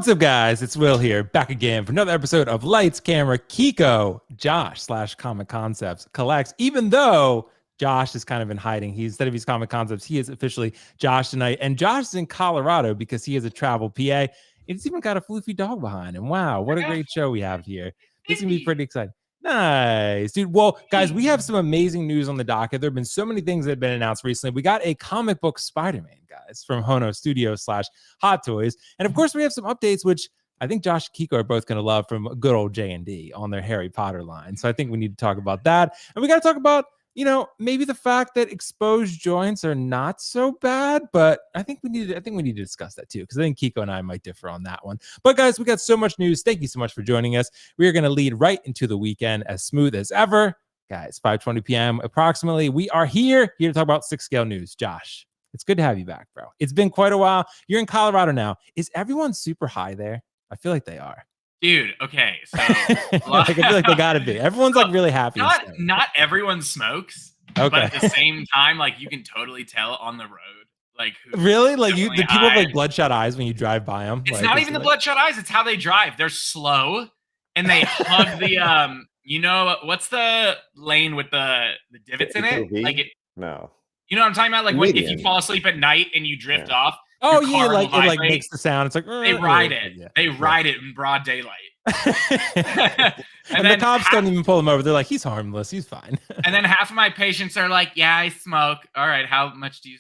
What's up, guys? It's Will here, back again for another episode of Lights, Camera, Kiko. Josh / Comic Concepts collects, even though Josh is kind of in hiding. Instead of his Comic Concepts, he is officially Josh tonight. And Josh is in Colorado because he is a travel PA. It's even got a floofy dog behind him. Wow, what a great show we have here. This is going to be pretty exciting. Nice, dude. Well, guys, we have some amazing news on the docket. There have been so many things that have been announced recently. We got a comic book Spider-Man, guys, from Hono Studios / Hot Toys. And of course, we have some updates, which I think Josh and Kiko are both going to love from good old JND on their Harry Potter line. So I think we need to talk about that. And we got to talk about, you know, maybe the fact that exposed joints are not so bad, but I think we need to discuss that too, because I think Kiko and I might differ on that one. But guys, we got so much news. Thank you so much for joining us. We are going to lead right into the weekend as smooth as ever. Guys, 5:20 p.m. approximately. We are here to talk about 6-scale news. Josh, it's good to have you back, bro. It's been quite a while. You're in Colorado now. Is everyone super high there? I feel like they are. Dude, okay, so like, I feel like they gotta be. Everyone's like really happy. Not everyone smokes, okay. But at the same time, like you can totally tell on the road. Like really, like the people have like bloodshot eyes when you drive by them. It's like, not even the bloodshot eyes; it's how they drive. They're slow and they hug the You know what's the lane with the divots in it? Like it. No. You know what I'm talking about? Like when, if you fall asleep at night and you drift off. Oh yeah, like it like makes the sound. It's like they ride it. Yeah. They ride it in broad daylight. and the cops don't even pull him over. They're like, he's harmless. He's fine. And then half of my patients are like, yeah, I smoke. All right, how much do you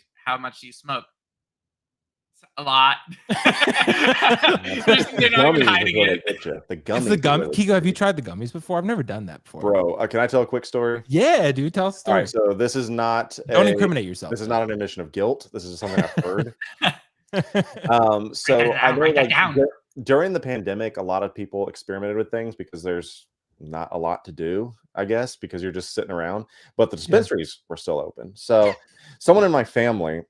smoke? A lot. The gummies. The gum. Kiko, have you tried the gummies before? I've never done that before. Bro, can I tell a quick story? Yeah, dude, tell us a story. All right, so this is not. Don't incriminate yourself. This is not an admission of guilt. This is something I've heard. So I know like during the pandemic, a lot of people experimented with things because there's not a lot to do, I guess, because you're just sitting around. But the dispensaries were still open. So someone in my family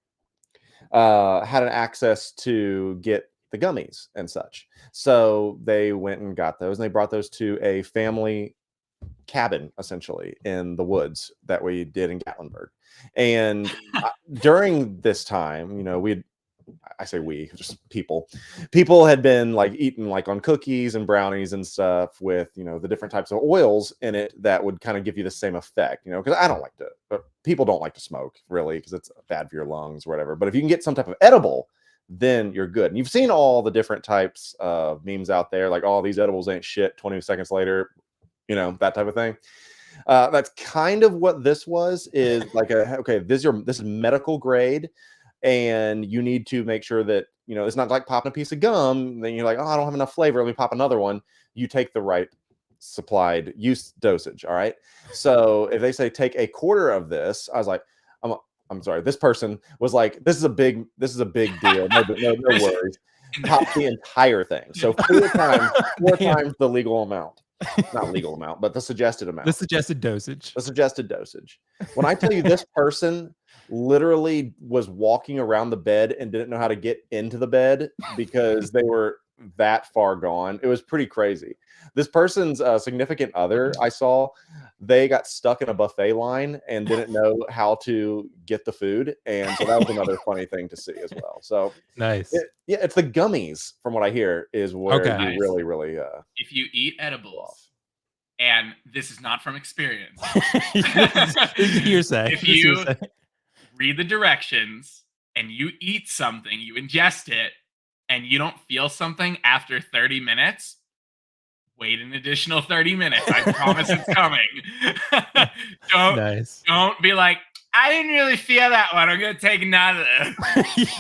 had an access to get the gummies and such. So they went and got those, and they brought those to a family cabin, essentially, in the woods that we did in Gatlinburg. And during this time, you know, just people had been like eating like on cookies and brownies and stuff with, you know, the different types of oils in it that would kind of give you the same effect, you know, because I don't like to, but people don't like to smoke really because it's bad for your lungs or whatever. But if you can get some type of edible, then you're good. And you've seen all the different types of memes out there, like, oh, these edibles ain't shit 20 seconds later, you know, that type of thing. That's kind of what this was, is like this is medical grade. And you need to make sure that, you know, it's not like popping a piece of gum. Then you're like, oh, I don't have enough flavor. Let me pop another one. You take the right supplied use dosage. All right. So if they say take a quarter of this, I was like, I'm sorry. This person was like, this is a big deal. No worries. Pop the entire thing. So 4 times the legal amount. Not legal amount, but the suggested amount. The suggested dosage. The suggested dosage. When I tell you this person literally was walking around the bed and didn't know how to get into the bed because they were that far gone. It was pretty crazy. This person's significant other, I saw, they got stuck in a buffet line and didn't know how to get the food. And so that was another funny thing to see as well. So nice. It's the gummies, from what I hear, is where you really if you eat edibles, and this is not from experience. Hearsay. If you read the directions and you eat something, you ingest it, and you don't feel something after 30 minutes, wait an additional 30 minutes. I promise it's coming. Don't be like, I didn't really feel that one. I'm going to take another.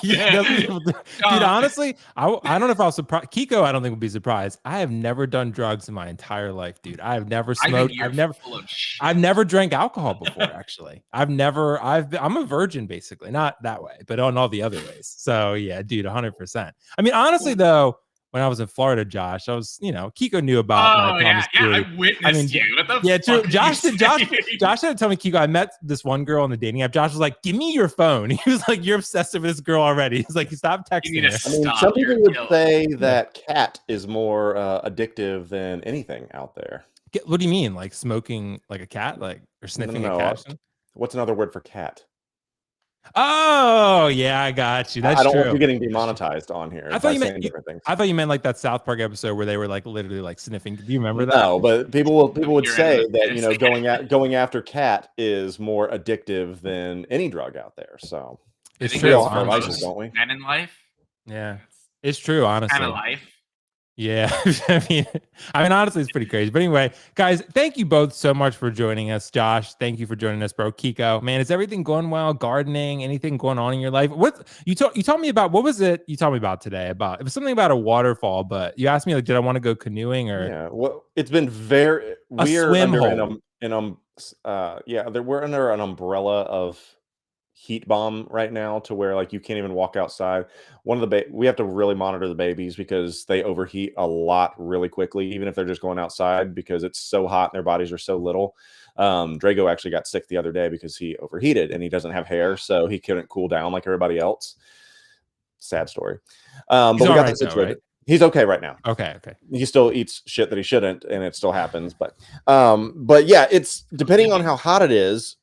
Dude, honestly, I don't know if I was surprised. Kiko, I don't think would be surprised. I have never done drugs in my entire life, dude. I have never smoked. I've never drank alcohol before, actually. I'm a virgin, basically. Not that way, but on all the other ways. So yeah, dude, 100%. I mean, honestly, though, when I was in Florida, Josh, I was, you know, Kiko knew about my promiscuity. I witnessed you. What the fuck Josh had to tell me, Kiko, I met this one girl on the dating app. Josh was like, give me your phone. He was like, you're obsessed with this girl already. He's like, stop texting her. I mean, some people would say that cat is more addictive than anything out there. What do you mean? Like smoking like a cat? Like, or sniffing a cat? What's another word for cat? Oh yeah, I got you. That's I don't true. want you getting demonetized on here. I thought you meant different things. I thought you meant like that South Park episode where they were like literally like sniffing. Do you remember that? No, but people would You're say in that this. going after cat is more addictive than any drug out there. So I It's think we true. all that's have our Honestly. vices, don't we? Men in life. Yeah, That's it's true. Honestly, kind of life. yeah. I mean, honestly, it's pretty crazy. But anyway, guys, thank you both so much for joining us. Josh, thank you for joining us, bro. Kiko, man, is everything going well? Gardening? Anything going on in your life? What you told me about? What was it you told me about today? About it was something about a waterfall, but you asked me like, did I want to go canoeing or Yeah. Well, it's been very. a We're swim under hole? we're under an umbrella of heat bomb right now to where like you can't even walk outside. We have to really monitor the babies because they overheat a lot really quickly, even if they're just going outside because it's so hot and their bodies are so little. Drago actually got sick the other day because he overheated and he doesn't have hair, so he couldn't cool down like everybody else. Sad story. But we got that situated. Right? He's okay right now. Okay. He still eats shit that he shouldn't, and it still happens. But yeah, it's depending on how hot it is,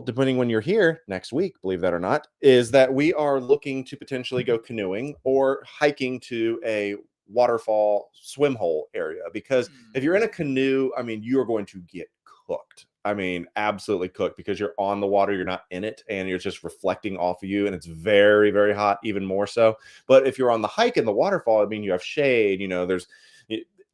depending when you're here next week, believe that or not, is that we are looking to potentially go canoeing or hiking to a waterfall swim hole area. Because if you're in a canoe, I mean, you are going to get cooked. I mean, absolutely cooked because you're on the water, you're not in it, and you're just reflecting off of you, and it's very, very hot, even more so. But if you're on the hike in the waterfall, I mean, you have shade,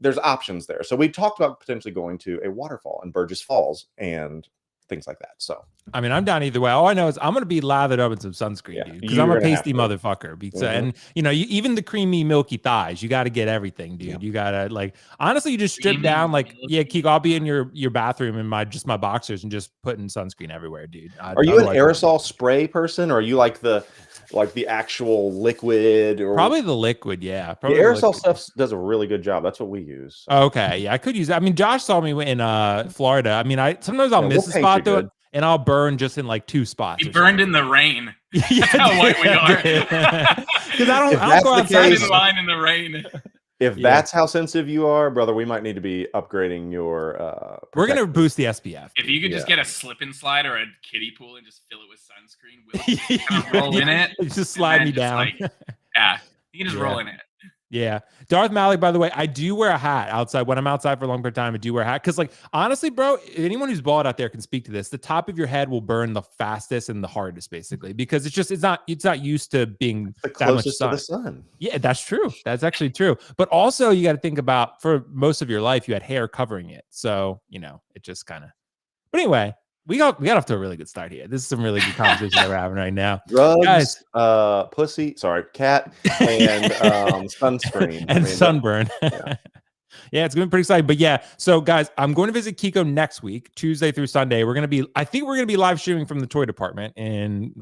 there's options there. So we talked about potentially going to a waterfall in Burgess Falls and things like that. So I mean, I'm down either way. All I know is I'm gonna be lathered up in some sunscreen, dude, because I'm a pasty motherfucker. Because and even the creamy, milky thighs, you got to get everything, dude. You gotta honestly, you just strip down. Kiko, I'll be in your bathroom in my boxers and just putting sunscreen everywhere, dude. Are you an aerosol spray person, or are you like the actual liquid? Or probably the liquid, yeah. The aerosol stuff does a really good job. That's what we use. So. Okay, yeah, I could use that. I mean, Josh saw me in Florida. I mean, sometimes I'll miss a spot though. And I'll burn just in like 2 spots. You burned in the rain. That's how white we are. Because I don't go outside in line in the rain. If that's how sensitive you are, brother, we might need to be upgrading your. We're gonna boost the SPF. If you could just get a slip and slide or a kiddie pool and just fill it with sunscreen, we'll kind of roll in it. Just slide me down. You can just roll in it. Yeah. Darth Malik, by the way, I do wear a hat outside. When I'm outside for a long period of time, I do wear a hat. Because, honestly, bro, anyone who's bald out there can speak to this. The top of your head will burn the fastest and the hardest, basically, because it's not used to being the closest to the sun. Yeah, that's true. That's actually true. But also, you got to think about for most of your life, you had hair covering it. So, it just kind of. But anyway. We got off to a really good start here. This is some really good conversation that we're having right now. Drugs, pussy, cat, and sunscreen. And sunburn. Yeah, it's going to be pretty exciting. But yeah, so guys, I'm going to visit Kiko next week, Tuesday through Sunday. I think we're going to be live streaming from the toy department in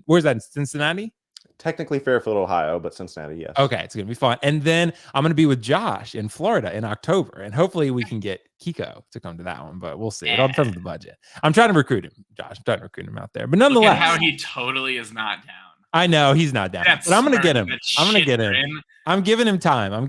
where's that, in Cincinnati? Technically Fairfield, Ohio, but Cincinnati, yes. Okay, it's going to be fun. And then I'm going to be with Josh in Florida in October. And hopefully we can get Kiko to come to that one, but we'll see. It all depends on the budget. I'm trying to recruit him, Josh. I'm trying to recruit him out there. But nonetheless. Look at how he totally is not down. I know he's not down. But I'm going to get him. I'm going to get him. I'm giving him time. I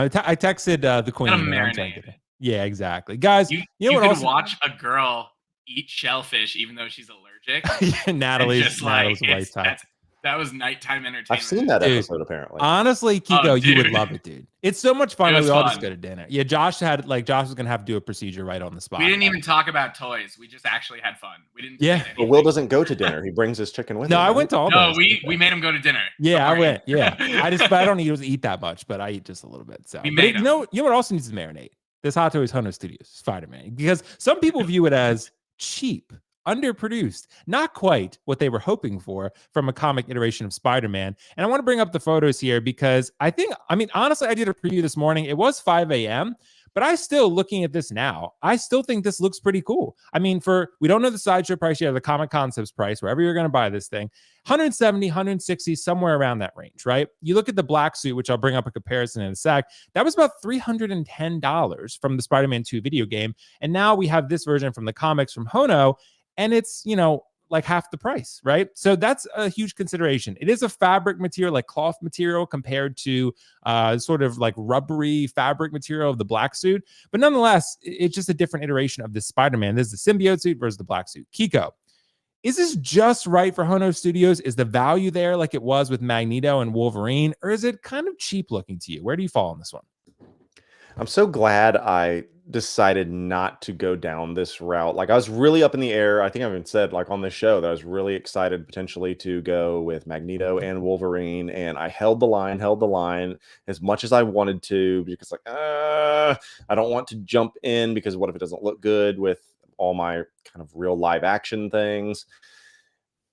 texted the queen. Yeah, exactly. Guys, you know what? Watch a girl eat shellfish even though she's allergic. Natalie's white tie. That was nighttime entertainment. I've seen that episode, apparently. Honestly, Kiko, you would love it, dude. It's so much fun. We all just go to dinner. Yeah, Josh was gonna have to do a procedure right on the spot. We didn't even talk about toys. We just actually had fun. We didn't. Yeah. But Will doesn't go to dinner. He brings his chicken with him. No, I went to all. No, we made him go to dinner. Yeah, I went. Yeah, I don't eat that much, but I eat just a little bit. So we made him. You know what also needs to marinate? This Hot Toys Hono Studios Spider-Man, because some people view it as cheap, underproduced, not quite what they were hoping for from a comic iteration of Spider-Man. And I want to bring up the photos here because honestly, I did a preview this morning. It was 5 a.m., but I still, looking at this now, I still think this looks pretty cool. I mean, we don't know the sideshow price yet, the Comic Concepts price, wherever you're going to buy this thing, 170, 160, somewhere around that range, right? You look at the black suit, which I'll bring up a comparison in a sec. That was about $310 from the Spider-Man 2 video game. And now we have this version from the comics from Hono, and it's, like half the price, right? So that's a huge consideration. It is a fabric material, like cloth material, compared to sort of like rubbery fabric material of the black suit. But nonetheless, it's just a different iteration of this Spider-Man. This is the symbiote suit versus the black suit. Kiko, Is this just right for Hono Studios? Is the value there like it was with Magneto and Wolverine, or is it kind of cheap looking to you? Where do you fall on this one? I'm so glad I decided not to go down this route. Like I was really up in the air. I think I even said like on this show that I was really excited potentially to go with Magneto and Wolverine, and I held the line as much as I wanted to because like I don't want to jump in because what if it doesn't look good with all my kind of real live action things.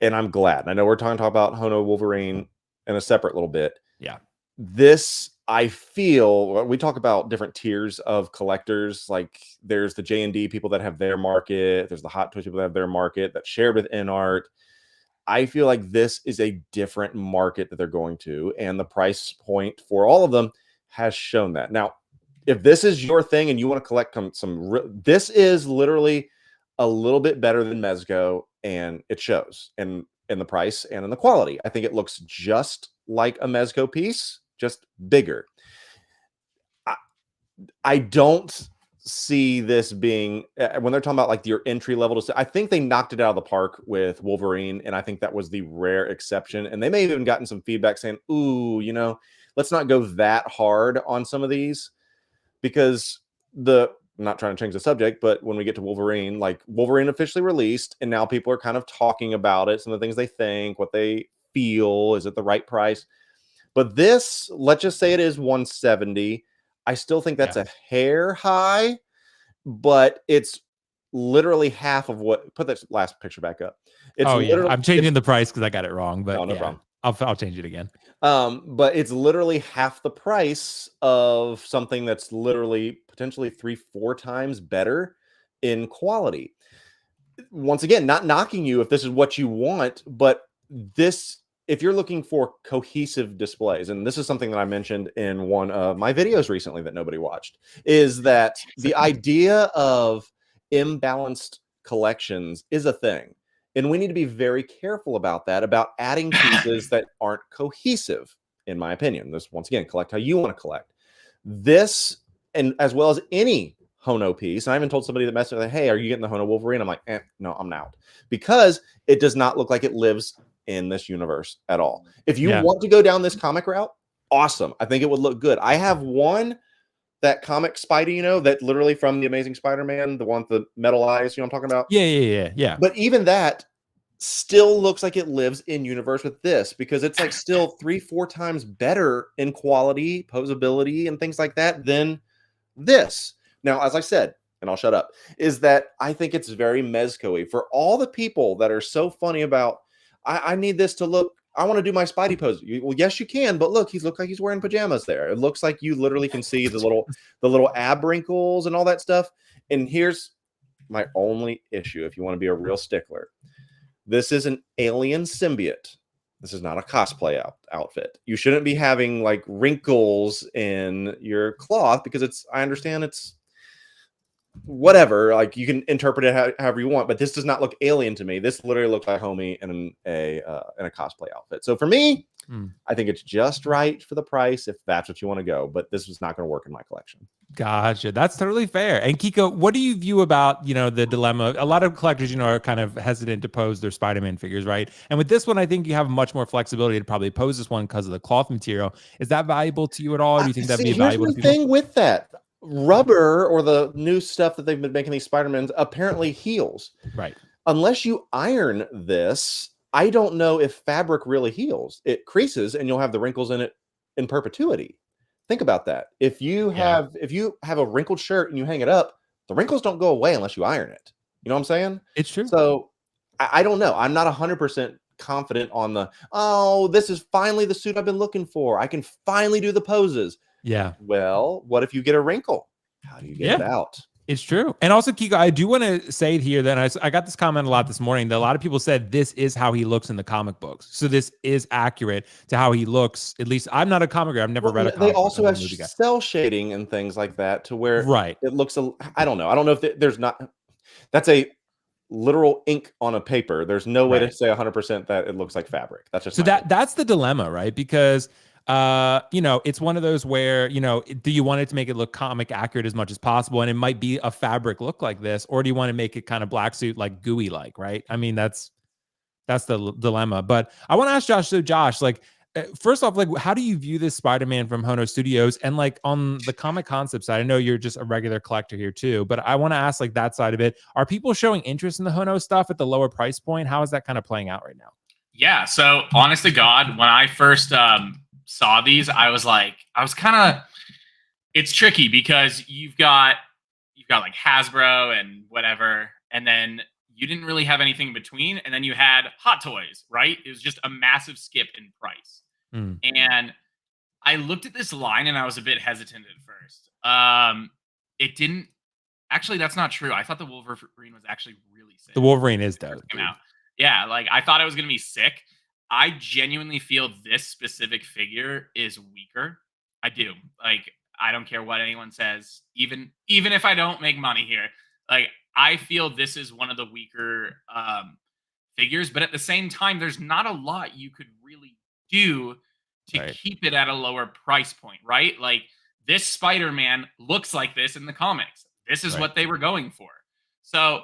And I'm glad. I know we're talking about Hono Wolverine in a separate little bit. Yeah. This, I feel, we talk about different tiers of collectors. Like there's the J&D people that have their market. There's the Hot Toys people that have their market that's shared with InArt. I feel like this is a different market that they're going to. And the price point for all of them has shown that. Now, if this is your thing and you want to collect this is literally a little bit better than Mezco, and it shows in the price and in the quality. I think it looks just like a Mezco piece, just bigger. I don't see this being when they're talking about like your entry level to, I think they knocked it out of the park with Wolverine, and I think that was the rare exception. And they may have even gotten some feedback saying, ooh, you know, let's not go that hard on some of these, because I'm not trying to change the subject, but when we get to Wolverine, like Wolverine officially released, and now people are kind of talking about it, some of the things they think, what they feel, is it the right price? But this, let's just say it is 170. I still think that's a hair high, but it's literally half of what. Put that last picture back up. It's I'm changing the price because I got it wrong, but no problem. I'll change it again. But it's literally half the price of something that's literally potentially 3-4 times better in quality. Once again, not knocking you if this is what you want, but this, if you're looking for cohesive displays, and this is something that I mentioned in one of my videos recently that nobody watched, is that the idea of imbalanced collections is a thing. And we need to be very careful about that, about adding pieces that aren't cohesive, in my opinion. This, once again, collect how you want to collect. This, and as well as any Hono piece, and I even told somebody that messaged, hey, are you getting the Hono Wolverine? I'm like, no, I'm out. Because it does not look like it lives in this universe at all. If you want to go down this comic route, awesome. I think it would look good. I have one, that comic Spidey, you know, that literally from the Amazing Spider-Man, the one with the metal eyes, you know what I'm talking about? Yeah. But even that still looks like it lives in universe with this, because it's like still 3-4 times better in quality, posability, and things like that than this. Now, as I said, and I'll shut up, is that I think it's very Mezco-y. For all the people that are so funny about, I need this to look, I want to do my Spidey pose. Well, yes, you can, but look, looks like he's wearing pajamas there. It looks like you literally can see the little ab wrinkles and all that stuff. And here's my only issue, if you want to be a real stickler. This is an alien symbiote. This is not a cosplay outfit. You shouldn't be having like wrinkles in your cloth, because I understand it's whatever, like you can interpret it however you want, but this does not look alien to me. This literally looks like homie in a cosplay outfit. So for me, I think it's just right for the price if that's what you want to go, but this is not going to work in my collection. Gotcha. That's totally fair. And Kiko, what do you view about, the dilemma? A lot of collectors, are kind of hesitant to pose their Spider-Man figures, right? And with this one, I think you have much more flexibility to probably pose this one because of the cloth material. Is that valuable to you at all? Or do you think that'd be valuable to people? Here's the thing with that. Rubber, or the new stuff that they've been making these Spider-Mans, apparently heals. Right. Unless you iron this, I don't know if fabric really heals. It creases and you'll have the wrinkles in it in perpetuity. Think about that. If you have a wrinkled shirt and you hang it up, the wrinkles don't go away unless you iron it. You know what I'm saying? It's true. So I don't know. I'm not 100% confident on this is finally the suit I've been looking for. I can finally do the poses. Yeah. Well, what if you get a wrinkle? How do you get it out? It's true. And also, Kiko, I do want to say it here that I got this comment a lot this morning that a lot of people said this is how he looks in the comic books. So this is accurate to how he looks. At least I'm not a comic reader. I've never read a comic. They also have cell shading and things like that to where it looks, I don't know. I don't know if there's not, that's a literal ink on a paper. There's no way to say 100% that it looks like fabric. That's just, so that's the dilemma, right? Because it's one of those where, do you want it to make it look comic accurate as much as possible? And it might be a fabric look like this, or do you want to make it kind of black suit, like gooey, like, right? I mean, that's That's the dilemma. But I want to ask Josh. So Josh, like, first off, like, how do you view this Spider-Man from Hono Studios? And like on the comic concept side, I know you're just a regular collector here too, but I want to ask like that side of it. Are people showing interest in the Hono stuff at the lower price point? How is that kind of playing out right now? Yeah. So honest to God, when I first saw these, I was kind of, it's tricky because you've got like Hasbro and whatever, and then you didn't really have anything in between, and then you had Hot Toys, right? It was just a massive skip in price. Mm. And I looked at this line and I was a bit hesitant at first. It didn't actually, that's not true. I thought the Wolverine was actually really sick. The Wolverine is dope. Yeah, like I thought it was gonna be sick. I genuinely feel this specific figure is weaker. I do. Like, I don't care what anyone says, even if I don't make money here. Like, I feel this is one of the weaker figures, but at the same time, there's not a lot you could really do to keep it at a lower price point, right? Like, this Spider-Man looks like this in the comics. This is what they were going for. So,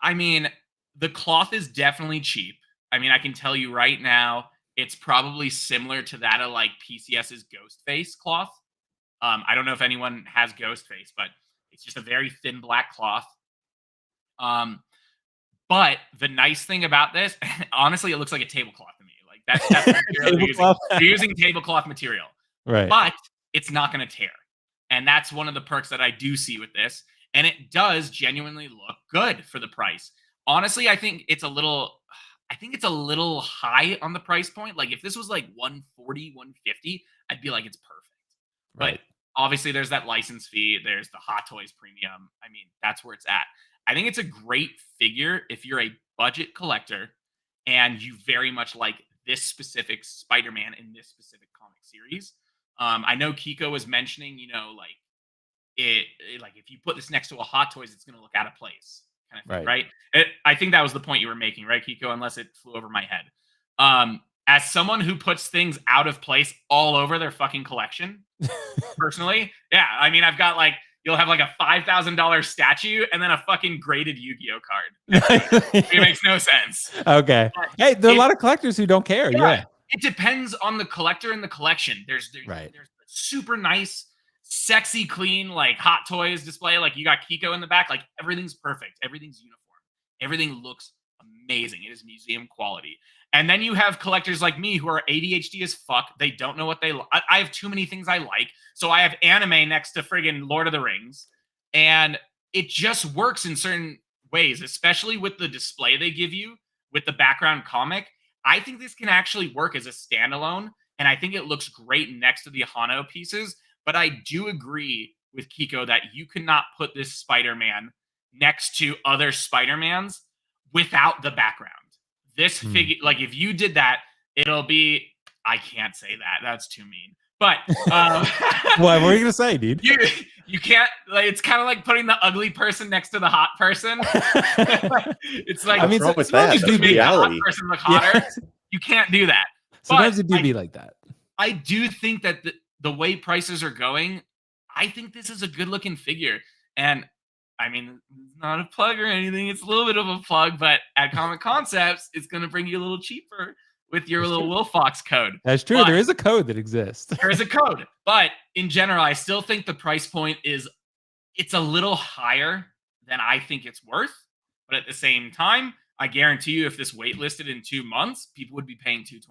I mean, the cloth is definitely cheap. I mean, I can tell you right now, it's probably similar to that of like PCS's Ghostface cloth. I don't know if anyone has Ghostface, but it's just a very thin black cloth. But the nice thing about this, honestly, it looks like a tablecloth to me. Like that's the material they're using tablecloth material, right? But it's not going to tear, and that's one of the perks that I do see with this. And it does genuinely look good for the price. Honestly, I think it's a little high on the price point. Like if this was like 140, 150, I'd be like, it's perfect. But obviously there's that license fee. There's the Hot Toys premium. I mean, that's where it's at. I think it's a great figure if you're a budget collector and you very much like this specific Spider-Man in this specific comic series. I know Kiko was mentioning, like like if you put this next to a Hot Toys, it's going to look out of place, kind of thing, right? I think that was the point you were making, right, Kiko? Unless it flew over my head. As someone who puts things out of place all over their fucking collection, personally, yeah, I mean, I've got like, you'll have like a $5,000 statue and then a fucking graded Yu-Gi-Oh card. It makes no sense. Okay. But hey, there are a lot of collectors who don't care. Yeah. It depends on the collector and the collection. There's super nice, sexy, clean, like Hot Toys display. Like you got Kiko in the back. Like everything's perfect. Everything's uniform. Everything looks amazing. It is museum quality. And then you have collectors like me who are ADHD as fuck. They don't know what they like. I have too many things I like. So I have anime next to friggin' Lord of the Rings. And it just works in certain ways, especially with the display they give you with the background comic. I think this can actually work as a standalone. And I think it looks great next to the Hono pieces. But I do agree with Kiko that you cannot put this Spider-Man next to other Spider-Mans without the background. This figure, like if you did that, it'll be, I can't say that. That's too mean. But what were you gonna say, dude? You can't, like, it's kind of like putting the ugly person next to the hot person. It's like, I mean, sometimes do make the hot person look hotter. Yeah. You can't do that. Sometimes it do be like that. I do think that the way prices are going, I think this is a good looking figure. And I mean, it's not a plug or anything. It's a little bit of a plug, but at Comic Concepts, it's going to bring you a little cheaper with your little Wilfox code. That's true. But there is a code that exists. There is a code. But in general, I still think the price point it's a little higher than I think it's worth. But at the same time, I guarantee you if this waitlisted in 2 months, people would be paying $220 to $230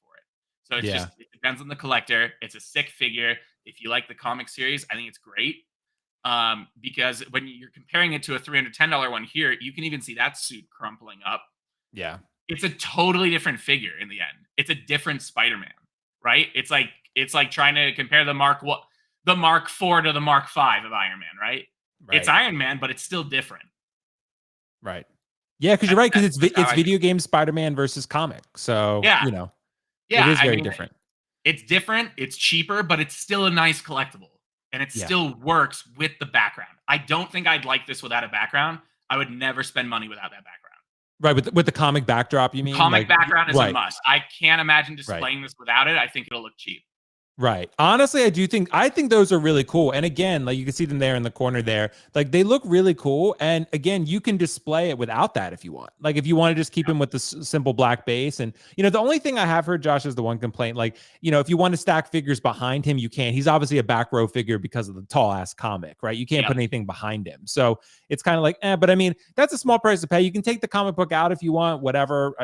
for it. So it's it depends on the collector. It's a sick figure. If you like the comic series, I think it's great. Because when you're comparing it to a $310 one here, you can even see that suit crumpling up. Yeah. It's a totally different figure in the end. It's a different Spider-Man, right? It's like trying to compare the Mark IV to the Mark V of Iron Man, right? It's Iron Man, but it's still different. Right. Yeah, because you're right, because it's video game Spider-Man versus comic. So it is very different. It's different, it's cheaper, but it's still a nice collectible. And it still works with the background. I don't think I'd like this without a background. I would never spend money without that background. Right, with the comic backdrop, you mean? Comic background is a must. I can't imagine displaying this without it. I think it'll look cheap. Right. Honestly, I think those are really cool. And again, like you can see them there in the corner there. Like they look really cool. And again, you can display it without that if you want. Like if you want to just keep him with the simple black base. And the only thing I have heard, Josh, is the one complaint. Like, if you want to stack figures behind him, you can. He's obviously a back row figure because of the tall ass comic, right? You can't put anything behind him. So it's kind of like, but I mean, that's a small price to pay. You can take the comic book out if you want, whatever.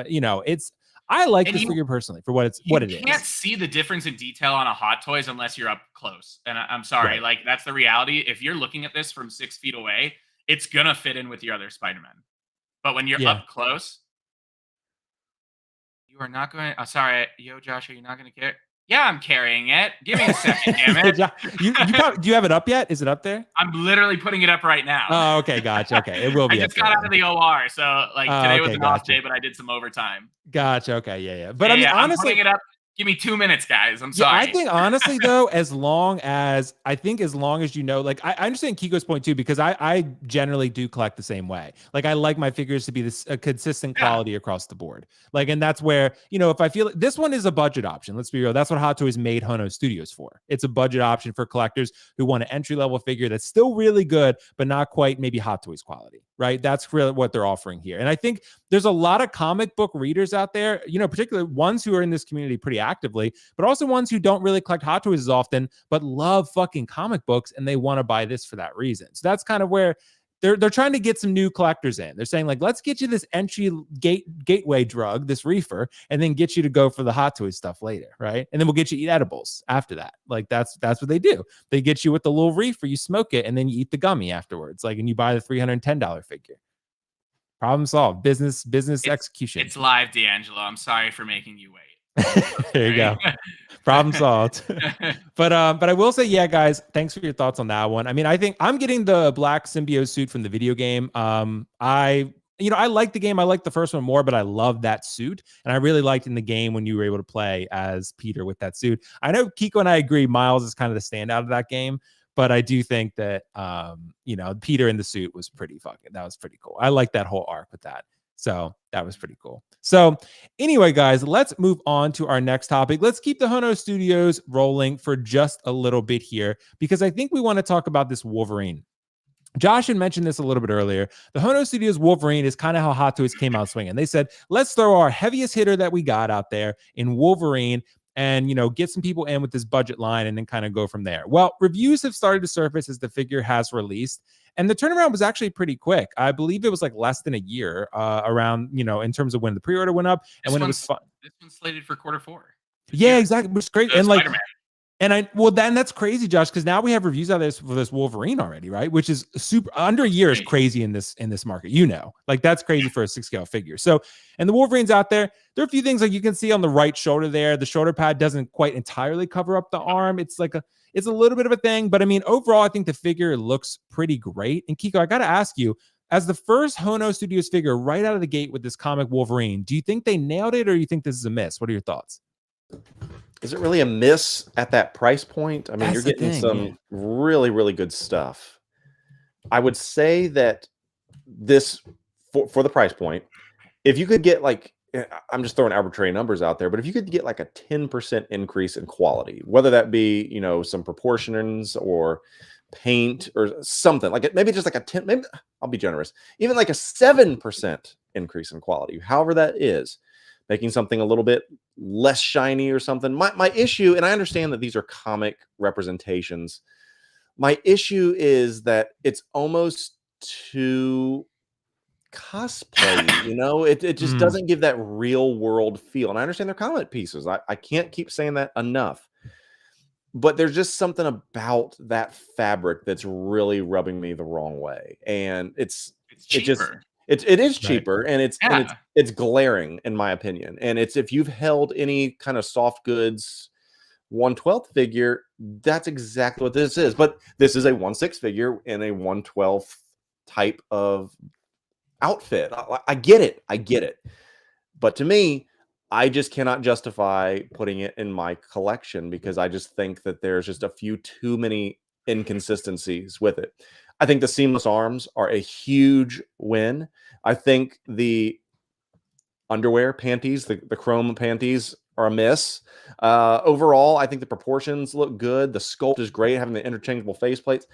I like this figure personally for what it is. You can't see the difference in detail on a Hot Toys unless you're up close. And I'm sorry, Right. like that's the reality. If you're looking at this from 6 feet away, it's gonna fit in with your other Spider-Man. But when you're up close, you are not going. Sorry, Josh, are you not going to carry? Yeah, I'm carrying it. Give me a second, damn it. Do you have it up yet? Is it up there? I'm literally putting it up right now. Oh, okay, gotcha. Okay, it will be. I just got out of the OR, so like today was an off day, but I did some overtime. Gotcha. Okay, yeah. But I mean, honestly, I'm putting it up. Give me 2 minutes, guys. I'm sorry. I think honestly though, as long as like I understand Kiko's point too, because I generally do collect the same way. Like I like my figures to be a consistent quality across the board. Like, and that's where, if I feel this one is a budget option, let's be real. That's what Hot Toys made Hono Studios for. It's a budget option for collectors who want an entry level figure that's still really good, but not quite maybe Hot Toys quality, right? That's really what they're offering here. And I think there's a lot of comic book readers out there, particularly ones who are in this community pretty actively, but also ones who don't really collect Hot Toys as often, but love fucking comic books and they want to buy this for that reason. So that's kind of where they're trying to get some new collectors in. They're saying like, let's get you this gateway drug, this reefer, and then get you to go for the Hot Toys stuff later, right? And then we'll get you eat edibles after that. Like that's what they do. They get you with the little reefer, you smoke it, and then you eat the gummy afterwards. Like, and you buy the $310 figure. Problem solved. Business execution. It's live, D'Angelo. I'm sorry for making you wait. There you go. Problem solved. But I will say, yeah, guys, thanks for your thoughts on that one. I mean, I think I'm getting the black symbiote suit from the video game. I like the game. I like the first one more, but I love that suit. And I really liked in the game when you were able to play as Peter with that suit. I know Kiko and I agree Miles is kind of the standout of that game. But I do think that, Peter in the suit was that was pretty cool. I like that whole arc with that. So that was pretty cool. So anyway, guys, let's move on to our next topic. Let's keep the Hono Studios rolling for just a little bit here, because I think we want to talk about this Wolverine. Josh had mentioned this a little bit earlier. The Hono Studios Wolverine is kind of how Hot Toys came out swinging. They said, let's throw our heaviest hitter that we got out there in Wolverine and, get some people in with this budget line and then kind of go from there. Well, reviews have started to surface as the figure has released. And the turnaround was actually pretty quick. I believe it was like less than a year around, in terms of when the pre-order went up and when it was fun. This one's slated for Q4. Yeah, exactly. It was great. And like, that's crazy, Josh, because now we have reviews out for this Wolverine already, right? Which is super under a year is crazy in this market, like that's crazy for a 6-scale figure. So, and the Wolverine's out there. There are a few things like you can see on the right shoulder there. The shoulder pad doesn't quite entirely cover up the arm. It's a little bit of a thing, but I mean, overall, I think the figure looks pretty great. And Kiko, I got to ask you, as the first Hono Studios figure right out of the gate with this comic Wolverine, do you think they nailed it, or do you think this is a miss? What are your thoughts? Is it really a miss at that price point? I mean, you're getting some really, really good stuff. I would say that this, for the price point, if you could get like, I'm just throwing arbitrary numbers out there, but if you could get like a 10% increase in quality, whether that be, some proportions or paint or something like it, maybe just like a 10, maybe I'll be generous, even like a 7% increase in quality, however that is, making something a little bit less shiny or something. My issue, and I understand that these are comic representations. My issue is that it's almost too cosplay, it just doesn't give that real world feel. And I understand they're comic pieces. I can't keep saying that enough. But there's just something about that fabric that's really rubbing me the wrong way. And it's cheaper. It is cheaper, right. And it's glaring in my opinion. And it's, if you've held any kind of soft goods 1/12 figure, that's exactly what this is. But this is a 1/6 figure in a 1/12 type of outfit. I get it. But to me, I just cannot justify putting it in my collection because I just think that there's just a few too many inconsistencies with it. I think the seamless arms are a huge win. I think the underwear panties, the chrome panties, are a miss. Overall, I think the proportions look good. The sculpt is great, having the interchangeable faceplates.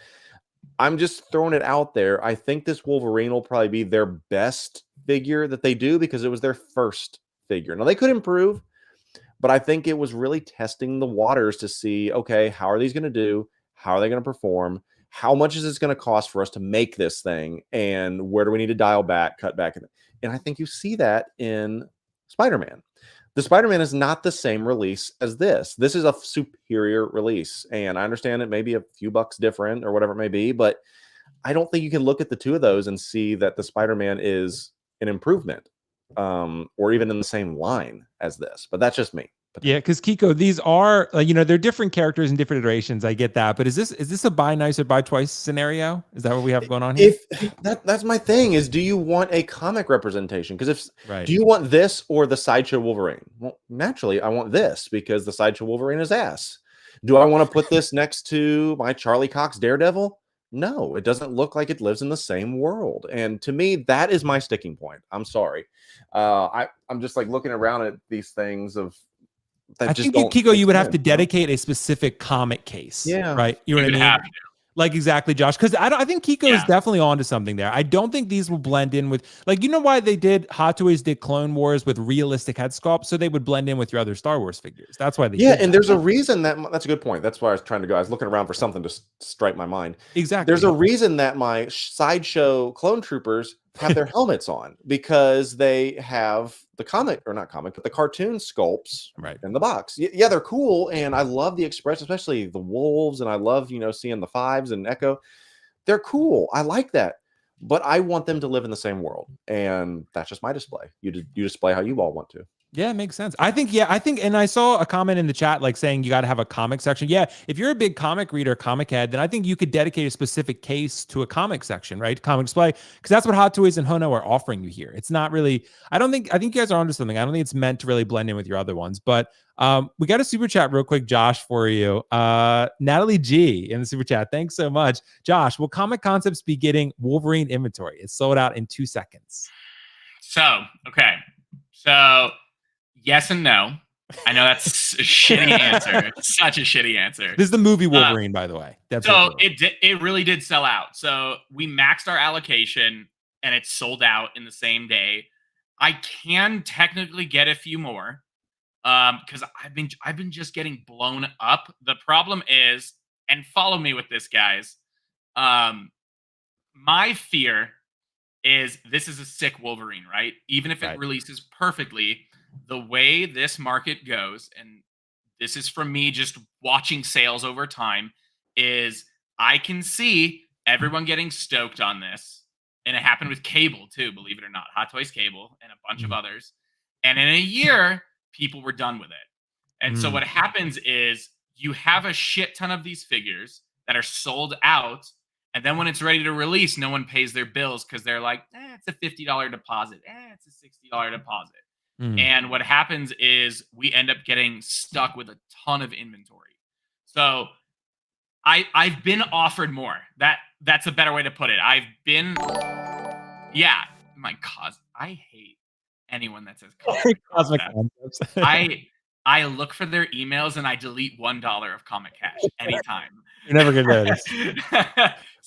I'm just throwing it out there. I think this Wolverine will probably be their best figure that they do because it was their first figure. Now, they could improve, but I think it was really testing the waters to see, okay, how are these going to do? How are they going to perform? How much is this going to cost for us to make this thing? And where do we need to dial back, cut back? And I think you see that in Spider-Man. The Spider-Man is not the same release as this. This is a superior release. And I understand it may be a few bucks different or whatever it may be, but I don't think you can look at the two of those and see that the Spider-Man is an improvement or even in the same line as this. But that's just me. Yeah, because Kiko, these are they're different characters and different iterations. I get that, but is this a buy nice or buy twice scenario? Is that what we have going on here? If that's my thing is, do you want a comic representation? Because right. Do you want this or the Sideshow Wolverine? Well, naturally, I want this because the Sideshow Wolverine is ass. Do I want to put this next to my Charlie Cox Daredevil? No, it doesn't look like it lives in the same world. And to me, that is my sticking point. I'm sorry. I'm just like looking around at these things of. I think, Kiko, you would have to dedicate a specific comic case. Yeah. Right. You know what I mean? Like exactly, Josh. Because I think Kiko is definitely onto something there. I don't think these will blend in with why they did Hot Toys did Clone Wars with realistic head sculpt, so they would blend in with your other Star Wars figures. That's why they did and there's a reason that's a good point. That's why I was trying to go. I was looking around for something to strike my mind. Exactly. There's a reason that my Sideshow Clone Troopers have their helmets on because they have the but the cartoon sculpts in the box. Yeah, they're cool, and I love the expression, especially the wolves, and I love seeing the Fives and Echo. They're cool. I like that, but I want them to live in the same world, and that's just my display. You display how you all want to. Yeah, it makes sense. I think, and I saw a comment in the chat saying you got to have a comic section. Yeah, if you're a big comic reader, comic head, then I think you could dedicate a specific case to a comic section, right? Comic display, because that's what Hot Toys and Hono are offering you here. It's not really, I think you guys are onto something. I don't think it's meant to really blend in with your other ones, but we got a super chat real quick, Josh, for you. Natalie G in the super chat. Thanks so much. Josh, will Comic Concepts be getting Wolverine inventory? It's sold out in 2 seconds. So, yes and no. I know that's a shitty answer. Such a shitty answer. This is the movie Wolverine, by the way. It really did sell out. So we maxed our allocation, and it sold out in the same day. I can technically get a few more, because I've been just getting blown up. The problem is, and follow me with this, guys. My fear is this is a sick Wolverine, right? Even if it releases perfectly. The way this market goes, and this is from me just watching sales over time, is I can see everyone getting stoked on this. And it happened with Cable too, believe it or not. Hot Toys Cable and a bunch of others. And in a year, people were done with it. And so what happens is you have a shit ton of these figures that are sold out. And then when it's ready to release, no one pays their bills because they're like, it's a $50 deposit. It's a $60 deposit. And what happens is we end up getting stuck with a ton of inventory. So I've been offered more. That's a better way to put it. I hate anyone that says Cosmic Concepts. I look for their emails and I delete $1 of Comic Cash anytime. You're never gonna notice.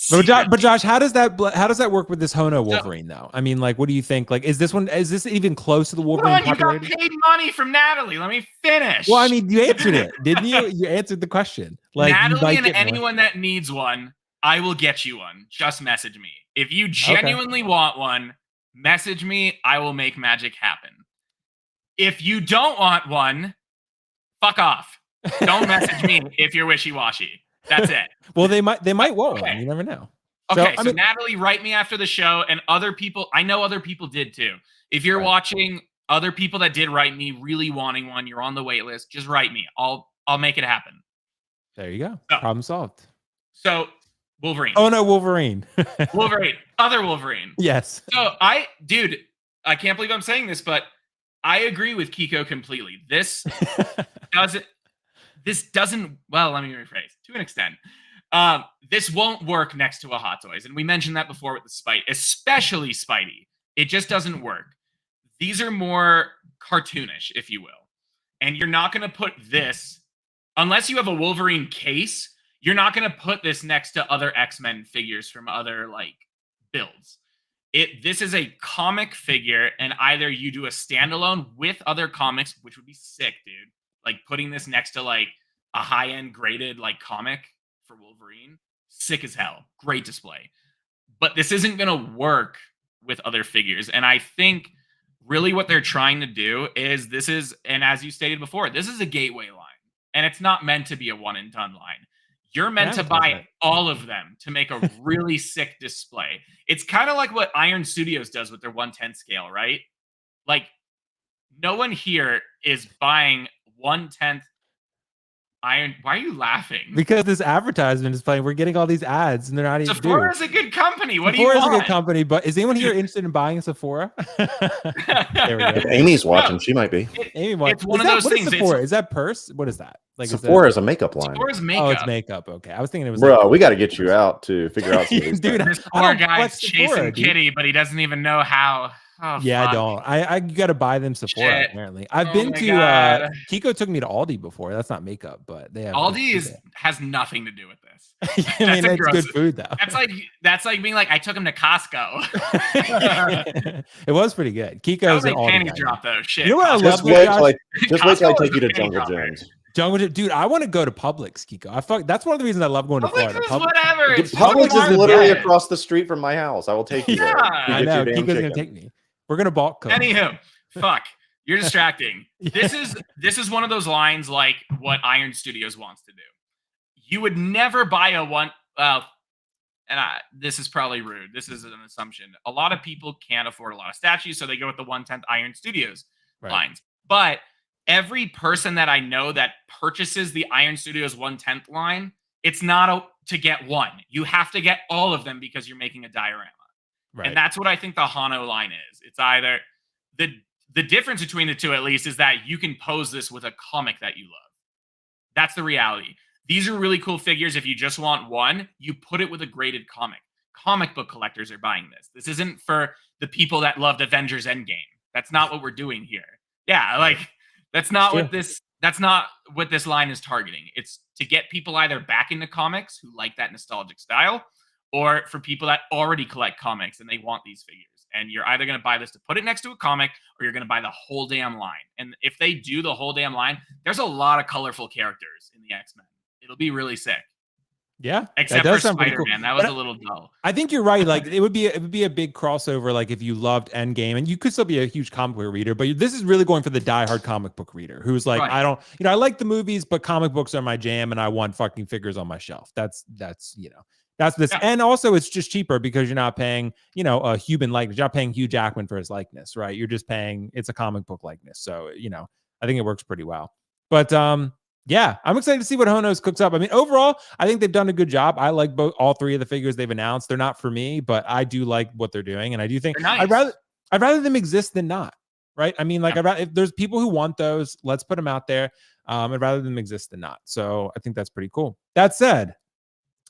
But Josh, how does that work with this Hono Wolverine though? I mean, what do you think? Is this even close to the Wolverine popularity? You got paid money from Natalie. Let me finish. Well, I mean, you answered it, didn't you? You answered the question. Natalie and anyone that needs one, I will get you one. Just message me. If you genuinely want one, message me. I will make magic happen. If you don't want one, fuck off. Don't message me if you're wishy-washy. That's it. Well, they might want one. You never know. Okay, so Natalie, write me after the show, and other people. I know other people did too. If you're watching, other people that did write me really wanting one, you're on the wait list. Just write me. I'll make it happen. There you go. Problem solved. So Wolverine. Oh no, Wolverine. Wolverine. Other Wolverine. Yes. So I can't believe I'm saying this, but I agree with Kiko completely. This doesn't. Well, let me rephrase to an extent. This won't work next to a Hot Toys, and we mentioned that before with the Spidey, especially Spidey. It just doesn't work. These are more cartoonish, if you will, and you're not going to put this, unless you have a Wolverine case, you're not going to put this next to other X-Men figures from other like builds. This is a comic figure, and either you do a standalone with other comics, which would be sick, dude. Like putting this next to like a high-end graded like comic for Wolverine, sick as hell. Great display. But this isn't going to work with other figures. And I think really what they're trying to do is and as you stated before, this is a gateway line. And it's not meant to be a one and done line. You're meant to buy all of them to make a really sick display. It's kind of like what Iron Studios does with their 1/10 scale, right? Like, no one here is buying 1/10 Iron. Why are you laughing? Because this advertisement is playing. We're getting all these ads, and they're not even. Sephora is a good company. What do you want? Sephora is a good company, but is anyone here interested in buying a Sephora? There we go. If Amy's watching, she might be. Amy, it's one of those things. Is that purse? What is that? Like Sephora is a makeup line. Sephora's makeup. Oh, it's makeup. Okay, I was thinking it was. Bro, we got to get you out to figure out. Dude, this poor guy's chasing Kitty, but he doesn't even know how. Oh, yeah, fuck. I don't. I got to buy them Sephora. Shit. Apparently, I've been to. Kiko took me to Aldi before. That's not makeup, but they have. Aldi has nothing to do with this. I mean, it's good food though. That's like being like, I took him to Costco. It was pretty good. Kiko's an Aldi panty drop though. Shit. You know what I love? Just wait till I take you to Jungle Gyms. Dude, I want to go to Publix, Kiko. That's one of the reasons I love going to Florida. Whatever. Publix is literally across the street from my house. I will take you there. I know. Kiko's going to take me. We're going to bulk cook. Anywho, fuck. You're distracting. This is one of those lines like what Iron Studios wants to do. You would never buy this is probably rude. This is an assumption. A lot of people can't afford a lot of statues, so they go with the 1/10 Iron Studios lines. But every person that I know that purchases the Iron Studios 1/10 line, it's not to get one. You have to get all of them because you're making a diorama. Right. And that's what I think the Hono line is. It's either the difference between the two, at least, is that you can pose this with a comic that you love. That's the reality. These are really cool figures. If you just want one, you put it with a graded comic. Comic book collectors are buying this. This isn't for the people that loved Avengers Endgame. That's not what we're doing here. Yeah, like that's not what this line is targeting. It's to get people either back into comics who like that nostalgic style, or for people that already collect comics and they want these figures. And you're either going to buy this to put it next to a comic, or you're going to buy the whole damn line. And if they do the whole damn line, there's a lot of colorful characters in the X-Men. It'll be really sick. Yeah, except for Spider-Man, cool. That was a little dull. I think you're right. Like it would be a big crossover. Like if you loved Endgame, and you could still be a huge comic book reader, but this is really going for the diehard comic book reader who's like, I don't, I like the movies, but comic books are my jam, and I want fucking figures on my shelf. That's this. Yeah. And also it's just cheaper because you're not paying, a human likeness. You're not paying Hugh Jackman for his likeness, right? You're just paying, it's a comic book likeness. So, I think it works pretty well. But yeah, I'm excited to see what Hono's cooks up. I mean, overall, I think they've done a good job. I like all three of the figures they've announced. They're not for me, but I do like what they're doing, and I do think nice. I'd rather them exist than not. Right? I mean, like, if there's people who want those, let's put them out there. I'd rather them exist than not. So I think that's pretty cool. That said,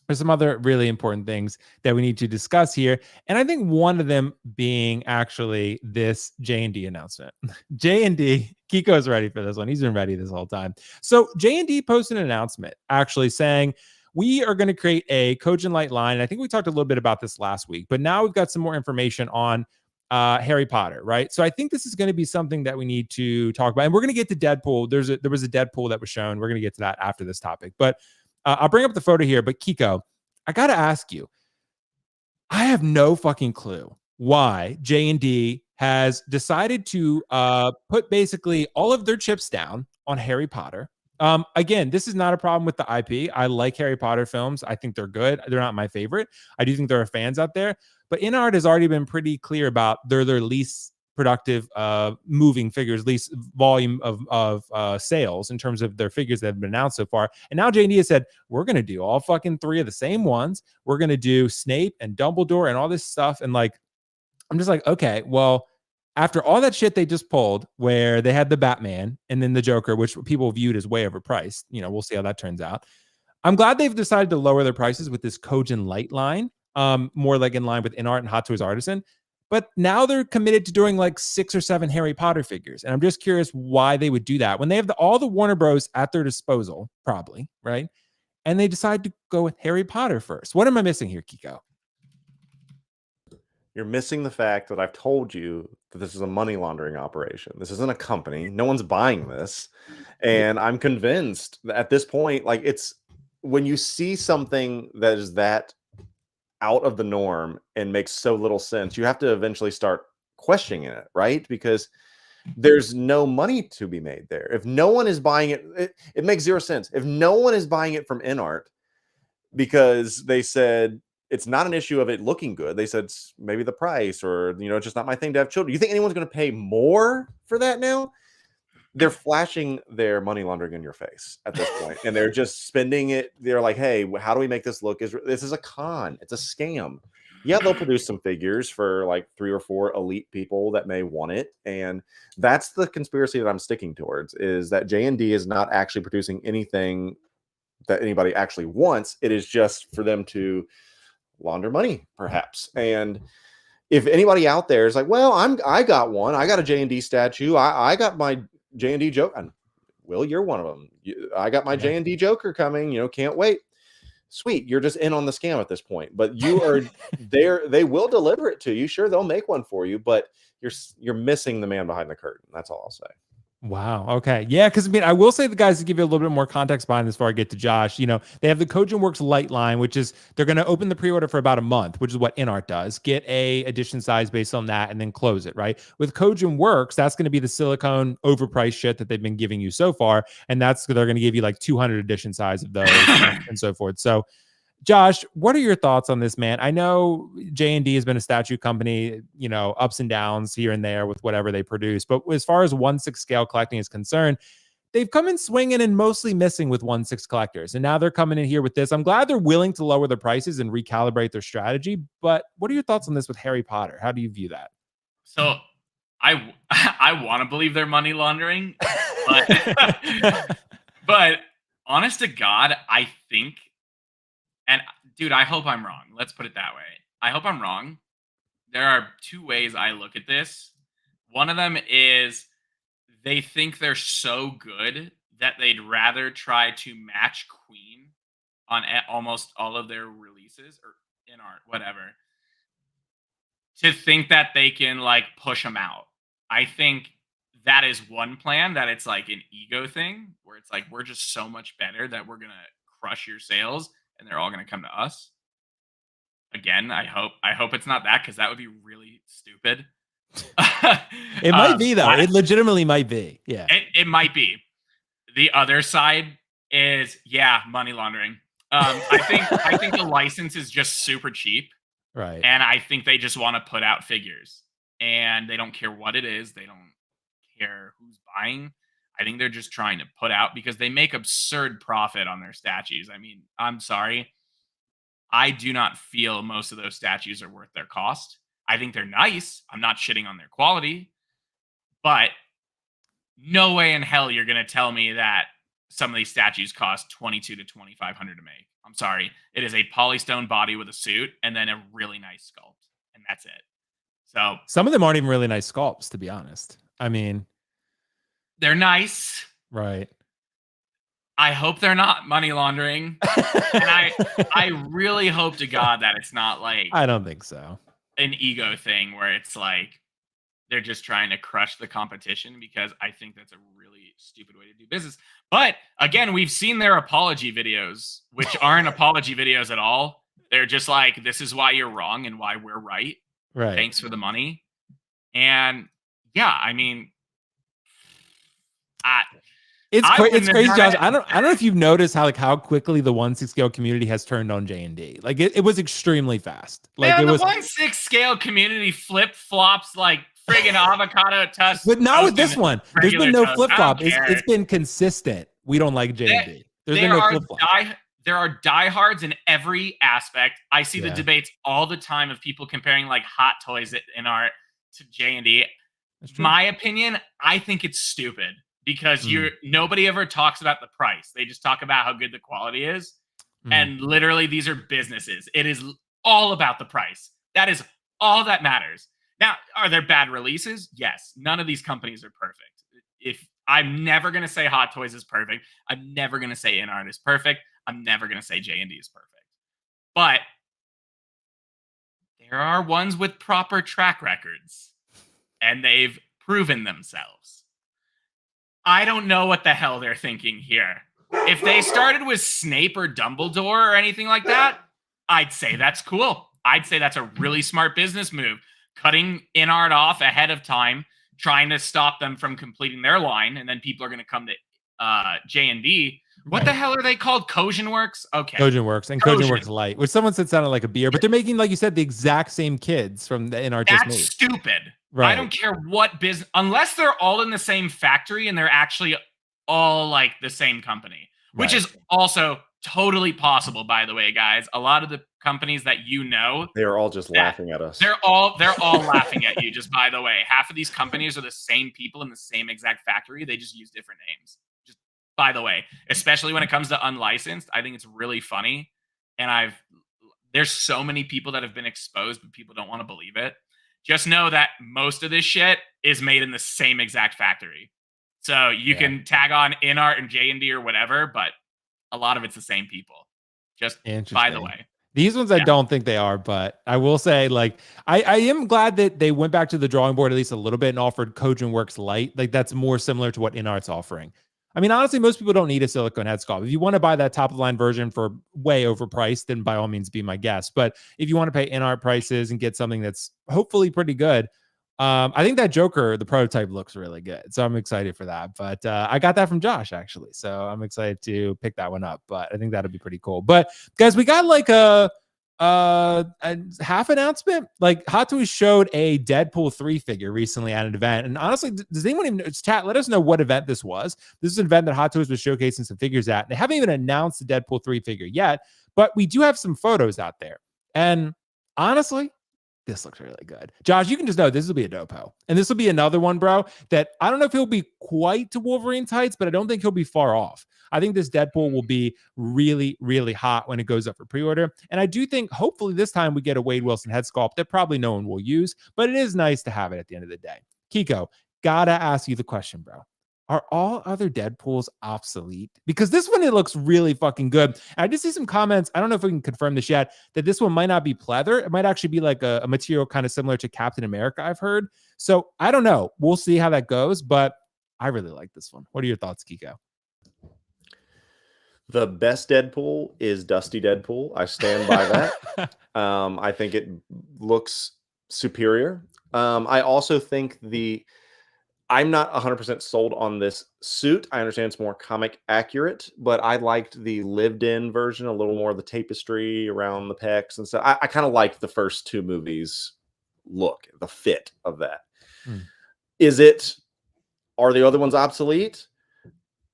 there's some other really important things that we need to discuss here. And I think one of them being actually this J&D announcement. J&D, Kiko's ready for this one. He's been ready this whole time. So J&D posted an announcement actually saying, we are going to create a Cogent Light line. And I think we talked a little bit about this last week, but now we've got some more information on Harry Potter, right? So I think this is going to be something that we need to talk about. And we're going to get to Deadpool. There was a Deadpool that was shown. We're going to get to that after this topic. But I'll bring up the photo here, but Kiko, I got to ask you, I have no fucking clue why J&D has decided to put basically all of their chips down on Harry Potter. Again, this is not a problem with the IP. I like Harry Potter films. I think they're good. They're not my favorite. I do think there are fans out there, but InArt has already been pretty clear about they're their least productive moving figures, least volume of sales in terms of their figures that have been announced so far. And now J&D has said, we're going to do all fucking three of the same ones. We're going to do Snape and Dumbledore and all this stuff. And like, I'm just like, okay, well, after all that shit they just pulled where they had the Batman and then the Joker, which people viewed as way overpriced, we'll see how that turns out. I'm glad they've decided to lower their prices with this Cogent Light line, more like in line with InArt and Hot Toys Artisan. But now they're committed to doing like 6 or 7 Harry Potter figures. And I'm just curious why they would do that when they have all the Warner Bros. At their disposal, probably, right? And they decide to go with Harry Potter first. What am I missing here, Kiko? You're missing the fact that I've told you that this is a money laundering operation. This isn't a company. No one's buying this. And I'm convinced that at this point, like, it's when you see something that is that out of the norm and makes so little sense, you have to eventually start questioning it, right? Because there's no money to be made there. If no one is buying it, it makes zero sense. If no one is buying it from InArt because they said it's not an issue of it looking good, they said maybe the price, or it's just not my thing to have children. You think anyone's going to pay more for that now? They're flashing their money laundering in your face at this point, and they're just spending it. They're like, hey, how do we make this look? This is a con. It's a scam. Yeah, they'll produce some figures for like 3 or 4 elite people that may want it. And that's the conspiracy that I'm sticking towards, is that JND is not actually producing anything that anybody actually wants. It is just for them to launder money, perhaps. And if anybody out there is like, well, I got one. I got a JND statue. I got my JND joke. And Will, you're one of them. I got my JND Joker coming. Can't wait. Sweet, you're just in on the scam at this point. But you are there. They will deliver it to you. Sure, they'll make one for you, but you're missing the man behind the curtain. That's all I'll say. Wow. Okay. Yeah. Because I will say, the guys, to give you a little bit more context behind this before I get to Josh, they have the Kojin Works Light line, which is they're going to open the pre-order for about a month, which is what InArt does. Get a edition size based on that and then close it, right? With Kojin Works, that's going to be the silicone overpriced shit that they've been giving you so far. And they're going to give you like 200 edition size of those and so forth. So, Josh, what are your thoughts on this, man? I know J&D has been a statue company, ups and downs here and there with whatever they produce. But as far as 1/6 scale collecting is concerned, they've come in swinging and mostly missing with 1/6 collectors. And now they're coming in here with this. I'm glad they're willing to lower the prices and recalibrate their strategy. But what are your thoughts on this with Harry Potter? How do you view that? So I want to believe they're money laundering, but honest to God, I think. And dude, I hope I'm wrong. Let's put it that way. I hope I'm wrong. There are 2 ways I look at this. One of them is they think they're so good that they'd rather try to match Queen on almost all of their releases, or InArt, whatever, to think that they can like push them out. I think that is one plan, that it's like an ego thing where it's like, we're just so much better that we're going to crush your sales and they're all going to come to us. Again, I hope it's not that, because that would be really stupid. It might be, though. It legitimately might be. Yeah, it might be. The other side is, money laundering. I think the license is just super cheap, right? And I think they just want to put out figures, and they don't care what it is. They don't care who's buying. I think they're just trying to put out, because they make absurd profit on their statues. I mean, I'm sorry. I do not feel most of those statues are worth their cost. I think they're nice. I'm not shitting on their quality. But no way in hell you're going to tell me that some of these statues cost $2,200 to $2,500 to make. I'm sorry. It is a polystone body with a suit and then a really nice sculpt. And that's it. So some of them aren't even really nice sculpts, to be honest. I mean, they're nice. Right. I hope they're not money laundering. And I really hope to God that it's not like, I don't think so, an ego thing where it's like they're just trying to crush the competition, because I think that's a really stupid way to do business. But again, we've seen their apology videos, which aren't apology videos at all. They're just like, this is why you're wrong and why we're right. Right. Thanks for the money. And yeah, I mean, it's crazy, Josh. I don't know if you've noticed how quickly the 1/6 scale community has turned on J&D. Like it was extremely fast. Like the 1/6 scale community flip flops like friggin' avocado toast. But not with this one. There's been no flip flop. It's been consistent. We don't like J&D. There's been no flip flop. There are diehards in every aspect. I see the debates all the time of people comparing like Hot Toys InArt to J&D. My opinion, I think it's stupid, because nobody ever talks about the price. They just talk about how good the quality is. And literally, these are businesses. It is all about the price. That is all that matters. Now, are there bad releases? Yes. None of these companies are perfect. If I'm never going to say Hot Toys is perfect, I'm never going to say InArt is perfect, I'm never going to say JND is perfect. But there are ones with proper track records, and they've proven themselves. I don't know what the hell they're thinking here. If they started with Snape or Dumbledore or anything like that, I'd say that's cool. I'd say that's a really smart business move. Cutting InArt off ahead of time, trying to stop them from completing their line, and then people are going to come to J&D. What the hell are they called? Kojin Works? Okay. Kojin Works and Kojin Works Light, which someone said sounded like a beer, but they're making, like you said, the exact same kids from the InArt just made. That's stupid. Right. I don't care what business, unless they're all in the same factory and they're actually all like the same company, which is also totally possible, by the way, guys. A lot of the companies that they are all just laughing at us. They're all laughing at you. Just by the way, half of these companies are the same people in the same exact factory. They just use different names. Just by the way, especially when it comes to unlicensed, I think it's really funny. And there's so many people that have been exposed, but people don't want to believe it. Just know that most of this shit is made in the same exact factory. So you can tag on InArt and J&D or whatever, but a lot of it's the same people. Just by the way. These ones I don't think they are, but I will say, like, I am glad that they went back to the drawing board at least a little bit and offered Kojin Works Light. Like, that's more similar to what InArt's offering. I mean, honestly, most people don't need a silicone head sculpt. If you want to buy that top of the line version for way overpriced, then by all means be my guest. But if you want to pay InArt prices and get something that's hopefully pretty good, I think that Joker, the prototype, looks really good. So I'm excited for that. But I got that from Josh, actually. So I'm excited to pick that one up. But I think that'll be pretty cool. But guys, we got like a half announcement. Like, Hot Toys showed a Deadpool 3 figure recently at an event, and honestly, does anyone even know? Chat, let us know what event this was. This is an event that Hot Toys was showcasing some figures at. They haven't even announced the Deadpool 3 figure yet, but we do have some photos out there, and honestly, this looks really good. Josh, you can just know this will be a dopo. And this will be another one, bro, that I don't know if he'll be quite to Wolverine's heights, but I don't think he'll be far off. I think this Deadpool will be really, really hot when it goes up for pre-order. And I do think hopefully this time we get a Wade Wilson head sculpt that probably no one will use, but it is nice to have it at the end of the day. Kiko, gotta ask you the question, bro. Are all other Deadpools obsolete? Because this one, it looks really fucking good. And I did see some comments, I don't know if we can confirm this yet, that this one might not be pleather. It might actually be like a material kind of similar to Captain America, I've heard. So I don't know. We'll see how that goes, but I really like this one. What are your thoughts, Kiko? The best Deadpool is Dusty Deadpool. I stand by that. I think it looks superior. I also think I'm not 100% sold on this suit. I understand it's more comic accurate, but I liked the lived-in version, a little more of the tapestry around the pecs and stuff. I kind of liked the first two movies look, the fit of that. Are the other ones obsolete?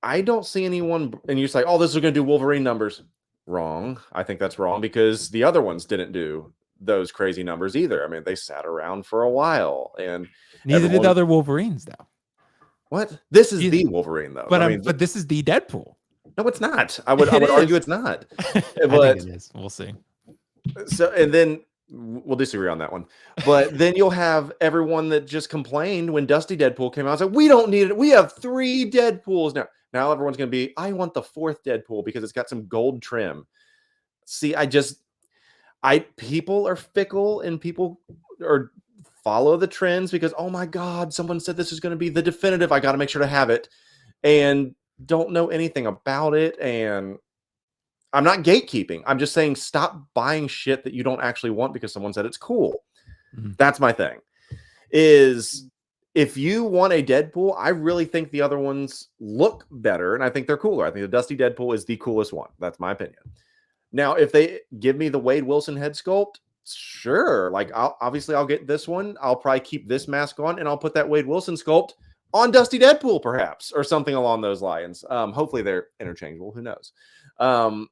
I don't see anyone, and you say, oh, this is going to do Wolverine numbers. Wrong. I think that's wrong because the other ones didn't do those crazy numbers either. I mean, they sat around for a while, and neither did the other Wolverines, though. What? This is the Wolverine, though. But but this is the Deadpool. No, it's not. I would argue it's not. But I think it is. We'll see. So, and then we'll disagree on that one. But then you'll have everyone that just complained when Dusty Deadpool came out. It's like, we don't need it. We have 3 Deadpools now. Now everyone's going to be, I want the 4th Deadpool because it's got some gold trim. See, people are fickle and people are follow the trends because, oh my God, someone said this is going to be the definitive. I got to make sure to have it, and don't know anything about it. And I'm not gatekeeping. I'm just saying, stop buying shit that you don't actually want because someone said it's cool. That's my thing. If you want a Deadpool, I really think the other ones look better, and I think they're cooler. I think the Dusty Deadpool is the coolest one. That's my opinion. Now, if they give me the Wade Wilson head sculpt, sure. Like, I'll get this one. I'll probably keep this mask on, and I'll put that Wade Wilson sculpt on Dusty Deadpool, perhaps, or something along those lines. Hopefully, they're interchangeable. Who knows? I'm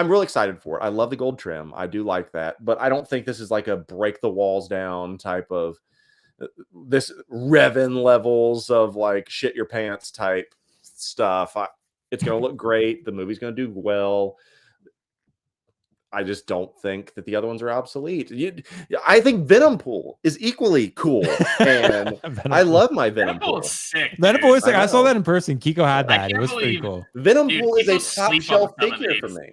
really excited for it. I love the gold trim. I do like that, but I don't think this is like a break the walls down type of this Revan levels of like shit your pants type stuff. It's going to look great. The movie's going to do well. I just don't think that the other ones are obsolete. I think Venom Pool is equally cool, and I love my Venom Pool. Is sick. Venom Pool is sick. I saw that in person. Kiko had that. It was pretty cool. Venom Pool is a top shelf figure for me.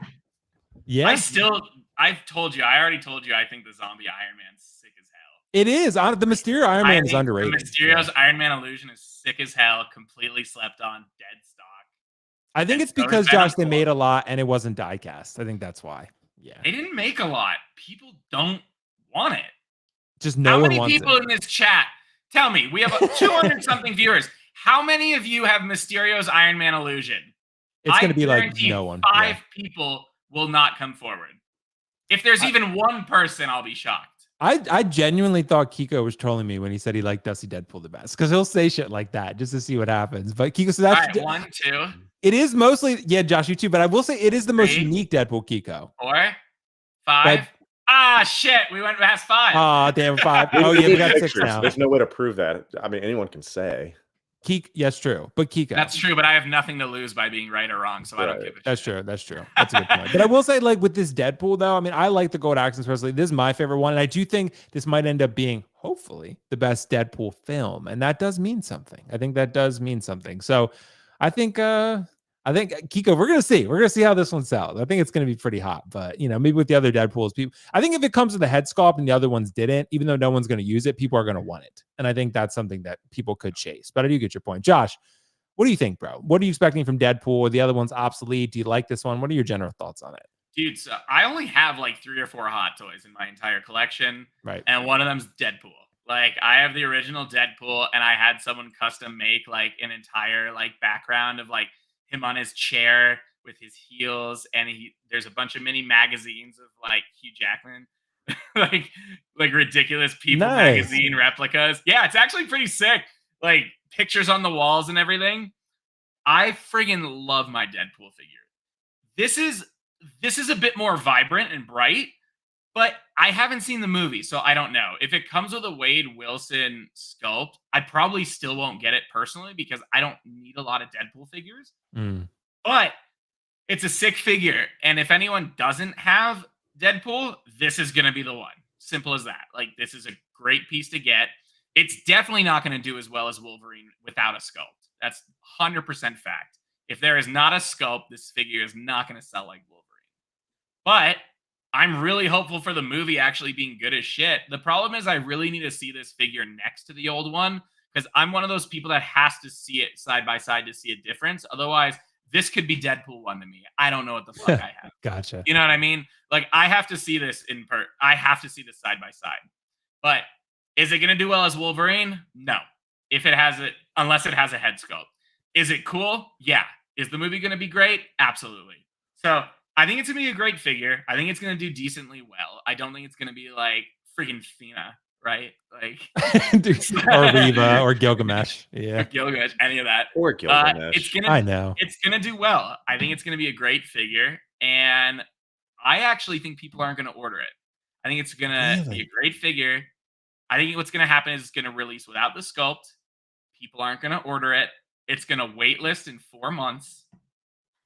Yeah, I've told you. I already told you. I think the zombie Iron Man's sick as hell. It is. The Mysterio Iron Man is underrated. The Mysterio's Iron Man illusion is sick as hell. Completely slept on. Dead stock. I think it's because Josh, they made a lot and it wasn't diecast. I think that's why. Yeah, they didn't make a lot. People don't want it. Just no one wants it. How many people in this chat? Tell me. We have 200 something viewers. How many of you have Mysterio's Iron Man illusion? It's going to be like no one. 5 people will not come forward. If there's even one person, I'll be shocked. I genuinely thought Kiko was trolling me when he said he liked Dusty Deadpool the best, because he'll say shit like that just to see what happens. But Kiko, so that's all right, 1, 2. It is mostly, yeah, Josh, you too. But I will say it is the most unique Deadpool, Kiko. 4, 5. Shit, we went past 5. Oh, damn, 5. Oh, yeah, we got 6 now. There's no way to prove that. I mean, anyone can say. Yes, true. But Kiko. That's true, but I have nothing to lose by being right or wrong, so I don't give a shit. That's true. That's true. That's a good point. But I will say, like, with this Deadpool, though, I mean, I like the Gold Accents personally. This is my favorite one. And I do think this might end up being, hopefully, the best Deadpool film. And that does mean something. I think that does mean something. So I think Kiko, we're gonna see. We're gonna see how this one sells. I think it's gonna be pretty hot, but maybe with the other Deadpools, people. I think if it comes to the head sculpt and the other ones didn't, even though no one's gonna use it, people are gonna want it, and I think that's something that people could chase. But I do get your point, Josh. What do you think, bro? What are you expecting from Deadpool? Are the other ones obsolete? Do you like this one? What are your general thoughts on it? Dude, so I only have like 3 or 4 Hot Toys in my entire collection, right? And one of them's Deadpool. Like, I have the original Deadpool, and I had someone custom make like an entire like background of like him on his chair with his heels, and there's a bunch of mini magazines of like Hugh Jackman, like ridiculous People magazine replicas. Yeah, it's actually pretty sick. Like pictures on the walls and everything. I friggin' love my Deadpool figure. This is a bit more vibrant and bright, but I haven't seen the movie, so I don't know. If it comes with a Wade Wilson sculpt, I probably still won't get it personally because I don't need a lot of Deadpool figures. But it's a sick figure, and if anyone doesn't have Deadpool, this is going to be the one. Simple as that. Like, this is a great piece to get. It's definitely not going to do as well as Wolverine without a sculpt. That's 100% fact. If there is not a sculpt, this figure is not going to sell like Wolverine. But I'm really hopeful for the movie actually being good as shit. The problem is I really need to see this figure next to the old one because I'm one of those people that has to see it side by side to see a difference. Otherwise, this could be Deadpool 1 to me. I don't know what the fuck I have. Gotcha. You know what I mean? Like, I have to see this I have to see this side by side. But is it going to do well as Wolverine? No. Unless it has a head sculpt. Is it cool? Yeah. Is the movie going to be great? Absolutely. So I think it's going to be a great figure. I think it's going to do decently well. I don't think it's going to be like freaking Thena, right? Like or Reva or Gilgamesh. Yeah. Or Gilgamesh, any of that. Or Gilgamesh. I know. It's going to do well. I think it's going to be a great figure. And I actually think people aren't going to order it. I think it's going to be a great figure. I think what's going to happen is it's going to release without the sculpt. People aren't going to order it. It's going to wait list in 4 months.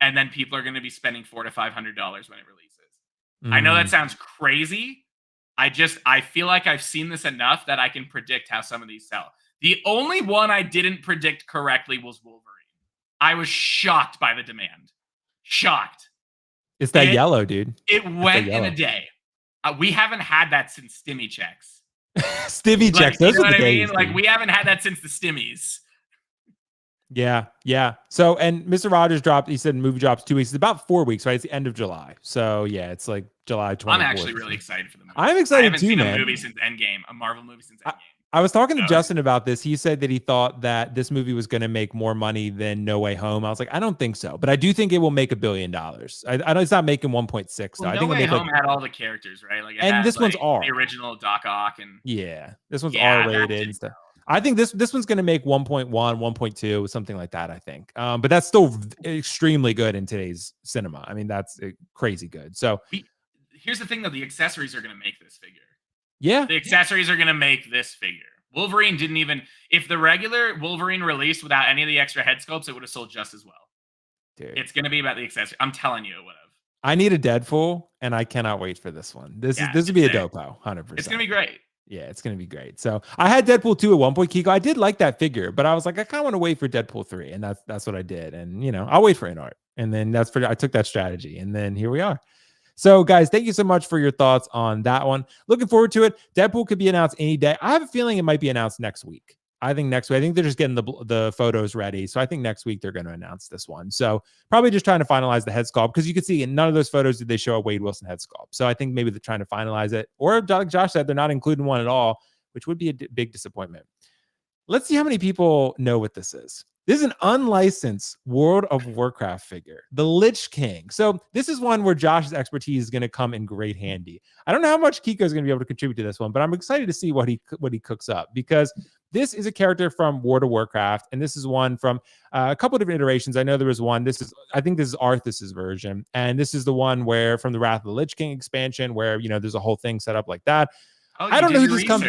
And then people are going to be spending $400 to $500 when it releases. I know that sounds crazy. I feel like I've seen this enough that I can predict how some of these sell. The only one I didn't predict correctly was Wolverine. I was shocked by the demand. Shocked. It's that yellow, dude. It went in a day. We haven't had that since Stimmy checks. Stimmy checks. Those you know are the what I mean? days, Like, we haven't had that since the Stimmies. Yeah. So, and Mr. Rogers he said movie drops 2 weeks. It's about 4 weeks, right? It's the end of July. So, yeah, it's like July 24th. I'm actually really excited for the movie. I'm excited I haven't too, seen man. a movie since Endgame, a Marvel movie since Endgame. I was talking to Justin about this. He said that he thought that this movie was going to make more money than No Way Home. I was like, I don't think so, but I do think it will make $1 billion. I know it's not making 1.6. Well, I think No Way Home had all the characters, right? Like, and this one's R. The original Doc Ock, and this one's R-rated and stuff. I think this one's going to make 1.1, 1.2, something like that, I think. But that's still extremely good in today's cinema. I mean, that's crazy good. So here's the thing, though. The accessories are going to make this figure. Yeah. The accessories are going to make this figure. Wolverine didn't even... If the regular Wolverine released without any of the extra head sculpts, it would have sold just as well. Dude. It's going to be about the accessory. I'm telling you it would have. I need a Deadpool, and I cannot wait for this one. This would be a dopo, 100%. It's gonna be great. Yeah, it's gonna be great. So I had Deadpool 2 at one point, Kiko. I did like that figure, but I was like, I kind of want to wait for Deadpool 3, and that's what I did. And I'll wait for an art, and then I took that strategy, and then here we are. So, guys, thank you so much for your thoughts on that one. Looking forward to it. Deadpool could be announced any day. I have a feeling it might be announced next week. I think next week. I think they're just getting the photos ready. So I think next week they're going to announce this one. So probably just trying to finalize the head sculpt, because you can see in none of those photos did they show a Wade Wilson head sculpt. So I think maybe they're trying to finalize it. Or like Josh said, they're not including one at all, which would be a big disappointment. Let's see how many people know what this is. This is an unlicensed World of Warcraft figure, the Lich King. So this is one where Josh's expertise is going to come in great handy. I don't know how much Kiko is going to be able to contribute to this one, but I'm excited to see what he cooks up, because this is a character from World of Warcraft, and this is one from a couple of different iterations. I know there was one. I think this is Arthas's version, and this is the one where from the Wrath of the Lich King expansion, where there's a whole thing set up like that. Oh, I don't know who this comes.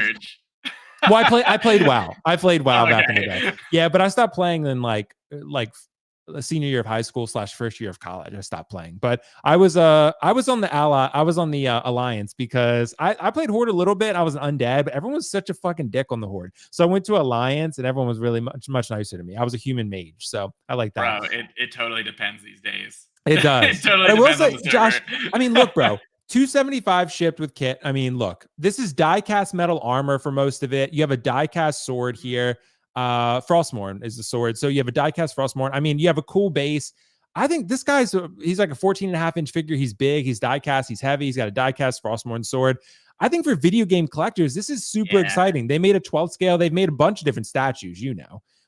Well, I played WoW. I played WoW back in the day. Yeah, but I stopped playing in like the senior year of high school / first year of college. I stopped playing. But I was on the Alliance, because I played Horde a little bit. I was an undead, but everyone was such a fucking dick on the Horde. So I went to Alliance, and everyone was really much nicer to me. I was a human mage, so I like that. Bro, it totally depends these days. It does. It totally depends on the server. Josh, I mean, look, bro. 275 shipped with kit. I mean, look, this is die-cast metal armor for most of it. You have a die-cast sword here. Frostmourne is the sword. So you have a die-cast Frostmourne. I mean, you have a cool base. I think this he's like a 14.5-inch figure. He's big. He's die-cast. He's heavy. He's got a die-cast Frostmourne sword. I think for video game collectors, this is super exciting. They made a 12 scale. They've made a bunch of different statues,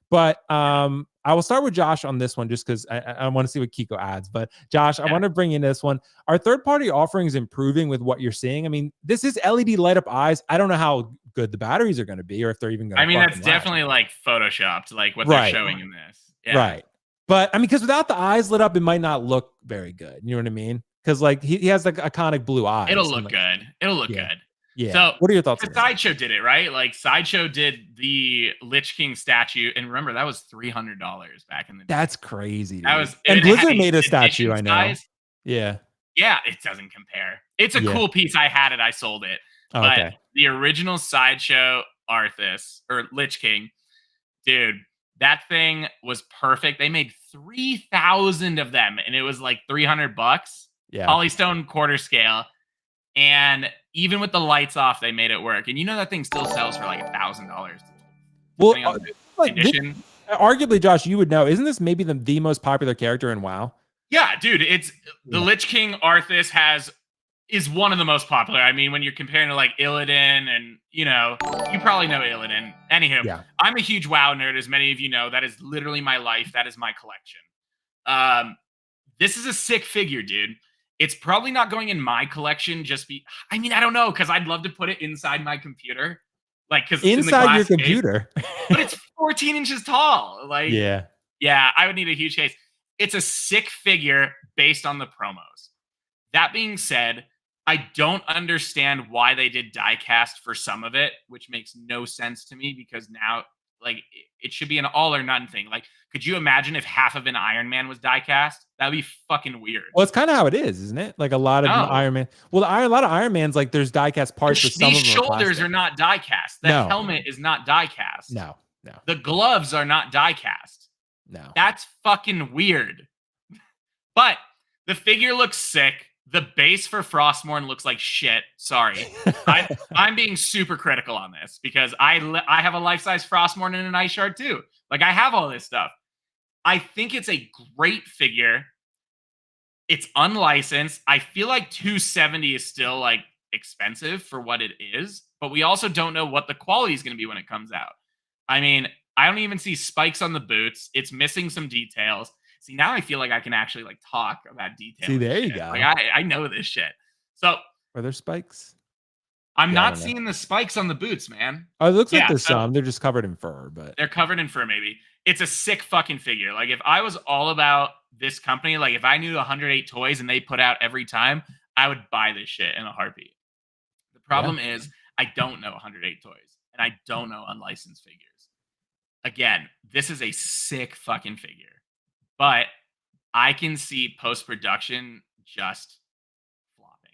But I will start with Josh on this one, just because I want to see what Kiko adds. But Josh, I want to bring in this one. Are third-party offerings improving with what you're seeing? I mean, this is LED light-up eyes. I don't know how good the batteries are going to be, or if they're even going to. I mean, that's definitely like photoshopped, like what they're showing in this. Yeah. Right. But I mean, because without the eyes lit up, it might not look very good. You know what I mean? Because like he has like iconic blue eyes. It'll look good. It'll look good. Yeah. So what are your thoughts? Sideshow did it, right? Like Sideshow did the Lich King statue, and remember that was $300 back in the day. That's crazy. Dude. That was, and Blizzard made a statue. I know. Size. Yeah. Yeah, it doesn't compare. It's a cool piece. I had it. I sold it. Oh, but okay. The original Sideshow Arthas or Lich King, dude, that thing was perfect. They made 3,000 of them, and it was like $300. Yeah. Polystone quarter scale. And even with the lights off, they made it work. And that thing still sells for like $1,000. Well, like arguably, Josh, you would know. Isn't this maybe the most popular character in WoW? Yeah, dude. It's the Lich King Arthas is one of the most popular. I mean, when you're comparing to like Illidan, and you probably know Illidan. Anywho, I'm a huge WoW nerd, as many of you know. That is literally my life. That is my collection. This is a sick figure, dude. It's probably not going in my collection. I mean, I don't know, because I'd love to put it inside my computer, like because inside your computer. But it's 14 inches tall. Like, yeah, I would need a huge case. It's a sick figure based on the promos. That being said, I don't understand why they did diecast for some of it, which makes no sense to me, because now, like, it should be an all or none thing. Like, could you imagine if half of an Iron Man was diecast? That'd be fucking weird. Well, it's kind of how it is, isn't it? Like a lot of Iron Man. Well, a lot of Iron Mans, like there's diecast parts. But these shoulders are not diecast. The helmet is not diecast. No. The gloves are not diecast. No. That's fucking weird. But the figure looks sick. The base for Frostmourne looks like shit. Sorry. I'm being super critical on this, because I have a life-size Frostmourne and an Ice Shard too. Like, I have all this stuff. I think it's a great figure. It's unlicensed. I feel like 270 is still like expensive for what it is, but we also don't know what the quality is going to be when it comes out. I mean, I don't even see spikes on the boots. It's missing some details. See, now I feel like I can actually like talk about details. See, there you go. Like I know this shit. So are there spikes? I'm not seeing the spikes on the boots, man. Oh, it looks like there's some. They're just covered in fur, but they're covered in fur. Maybe it's a sick fucking figure. Like, if I was all about this company, like if I knew 108 toys and they put out every time, I would buy this shit in a heartbeat. The problem is I don't know 108 toys, and I don't know unlicensed figures. Again, this is a sick fucking figure, but I can see post-production just flopping.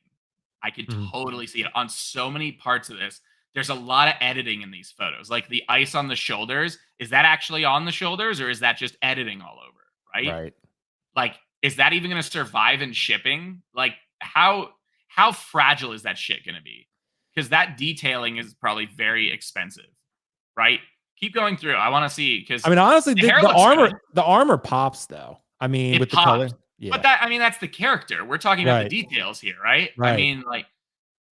I could Mhm. totally see it on so many parts of this. There's a lot of editing in these photos. Like the ice on the shoulders, is that actually on the shoulders or is that just editing all over? Right? Right. Like, is that even going to survive in shipping? Like, how fragile is that shit going to be? Because that detailing is probably very expensive, right? Keep going through. I want to see because I mean, honestly, the hair the looks armor, good. the armor pops though. I mean, It with the pops. color. Yeah. But that, I mean, that's the character. We're talking about the Right. details here, right? I Right. mean, like,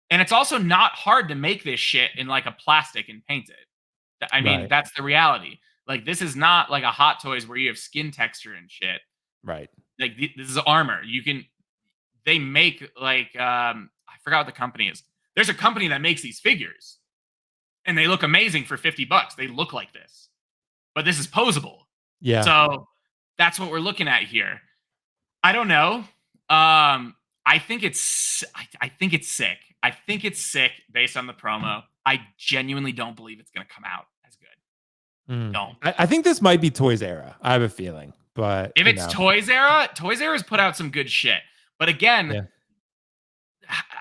and it's also not hard to make this shit in like a plastic and paint it. I mean, Right. that's the reality. Like, this is not like a Hot Toys where you have skin texture and shit. Right. Like, this is armor. They make like, I forgot what the company is. There's a company that makes these figures and they look amazing for $50. They look like this, but this is posable. Yeah. So that's what we're looking at here. I don't know. I think it's sick. I think it's sick based on the promo. I genuinely don't believe it's going to come out as good. Mm. Don't. I think this might be Toys era. I have a feeling, but If it's Toys Era's put out some good shit. But again,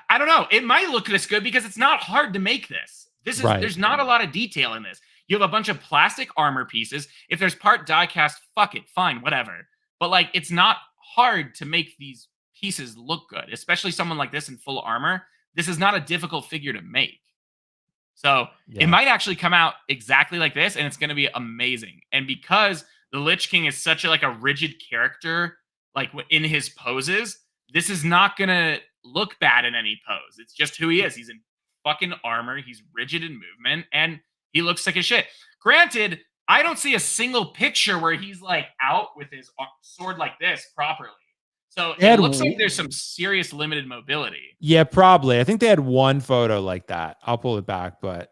I don't know. It might look this good because it's not hard to make this. There's not a lot of detail in this. You have a bunch of plastic armor pieces. If there's part die cast, fuck it, fine, whatever. But like, it's not hard to make these pieces look good, especially someone like this in full armor. This is not a difficult figure to make. So it might actually come out exactly like this, and it's going to be amazing. And because the Lich King is such a rigid character, like in his poses, this is not going to look bad in any pose. It's just who he is. He's in fucking armor. He's rigid in movement, and he looks sick as shit. Granted, I don't see a single picture where he's like out with his sword like this properly. So it looks like there's some serious limited mobility. Yeah, probably. I think they had one photo like that. I'll pull it back, but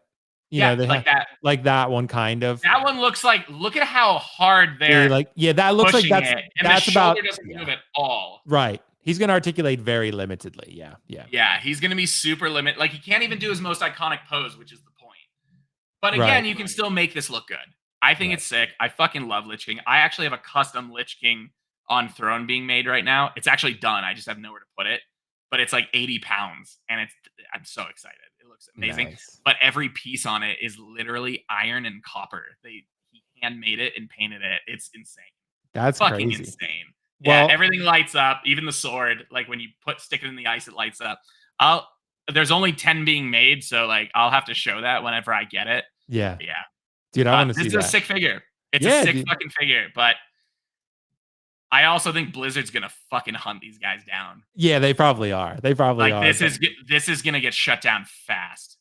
you know, they like that. Like that one kind of. That one looks like, look at how hard they're that looks like that's it. And that's the about shoulder doesn't move at all. Right. He's going to articulate very limitedly. Yeah. Yeah, he's going to be super limited. Like, he can't even do his most iconic pose, which is the point. But again, you can still make this look good. I think it's sick. I fucking love Lich King. I actually have a custom Lich King on Throne being made right now. It's actually done. I just have nowhere to put it. But it's like 80 pounds, and I'm so excited. It looks amazing. Nice. But every piece on it is literally iron and copper. He handmade it and painted it. It's insane. That's fucking crazy. Insane. Yeah, everything lights up. Even the sword, like when you stick it in the ice, it lights up. There's only 10 being made, so like I'll have to show that whenever I get it. Yeah. Yeah. Dude, I want to see that. This is a sick figure. It's a sick fucking figure, but I also think Blizzard's gonna fucking hunt these guys down. Yeah, they probably are. They probably are. This is gonna get shut down fast.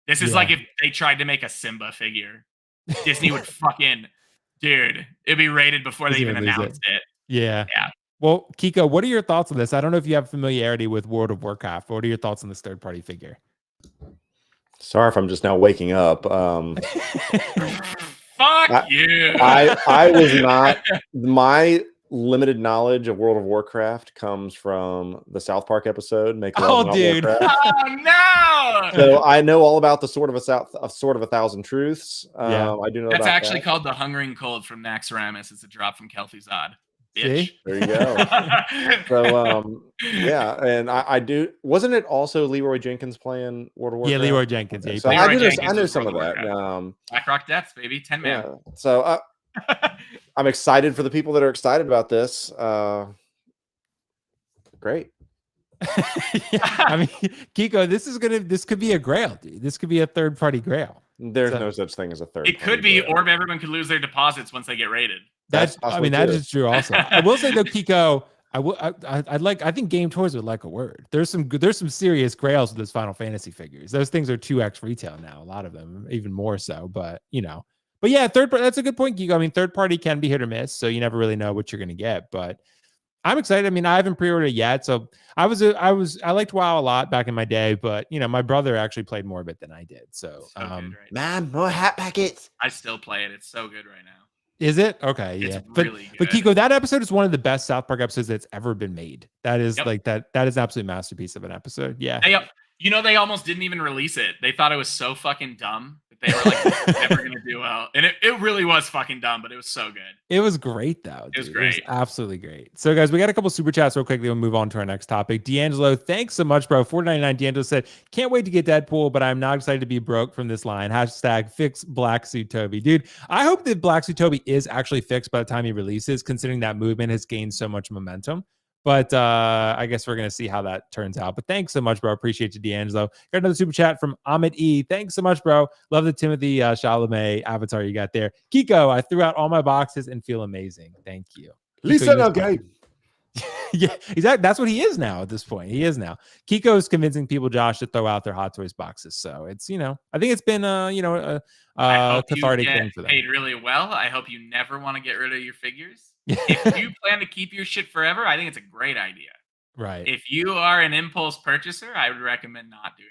This is like if they tried to make a Simba figure. Disney would fucking, dude, it'd be rated before they even announced it. Yeah. Well, Kiko, what are your thoughts on this? I don't know if you have familiarity with World of Warcraft. What are your thoughts on this third-party figure? Sorry if I'm just now waking up. Fuck you. I was not. My limited knowledge of World of Warcraft comes from the South Park episode. Dude. Oh no! So I know all about the Sword of a Thousand Truths. Yeah. I do know that's about actually that. called the Hungering Cold from Naxxramas. It's a drop from Kel'Thuzad. Bitch. See? There you go. So yeah, and I do. Wasn't it also Leroy Jenkins playing World of Warcraft? Yeah, Leroy Jenkins. Okay. Yeah, So I knew some of that. Blackrock Depths, baby, 10 man. Yeah. So I'm excited for the people that are excited about this. Great. I mean, Kiko, this could be a grail, dude. This could be a third-party grail. There's no such thing as a third. It could be, or everyone could lose their deposits once they get rated. That is true. Also, I will say though, Kiko, I think Game Toys would like a word. There's some serious grails with those Final Fantasy figures. Those things are 2x retail now. A lot of them, even more so. But yeah, that's a good point, Kiko. I mean, third party can be hit or miss, so you never really know what you're gonna get. But I'm excited. I mean, I haven't pre-ordered yet, so I liked WoW a lot back in my day, but my brother actually played more of it than I did. So, man, more hat packets. I still play it. It's so good right now. Is it? Okay, yeah. It's really good. But Kiko, that episode is one of the best South Park episodes that's ever been made. That is that is an absolute masterpiece of an episode. Yeah. They almost didn't even release it. They thought it was so fucking dumb. The they were like never gonna do well, and it really was fucking dumb, but it was so good. It was great though. Dude. It was great. It was absolutely great. So guys, we got a couple super chats real quickly. We'll move on to our next topic. D'Angelo, thanks so much, bro. $4.99. D'Angelo said, "Can't wait to get Deadpool, but I'm not excited to be broke from this line. Hashtag fix Black Suit Toby." Dude, I hope that Black Suit Toby is actually fixed by the time he releases, considering that movement has gained so much momentum. But I guess we're gonna see how that turns out. But thanks so much, bro. Appreciate you, D'Angelo. Got another super chat from Ahmed E. Thanks so much, bro. Love the Timothy Chalamet avatar you got there. Kiko, I threw out all my boxes and feel amazing. Thank you. Listen, okay. Yeah, exactly. That's what he is now at this point. He is now. Kiko is convincing people, Josh, to throw out their Hot Toys boxes. So it's, I think it's been, a cathartic thing for them. Paid really well. I hope you never want to get rid of your figures. If you plan to keep your shit forever, I think it's a great idea. Right. If you are an impulse purchaser, I would recommend not doing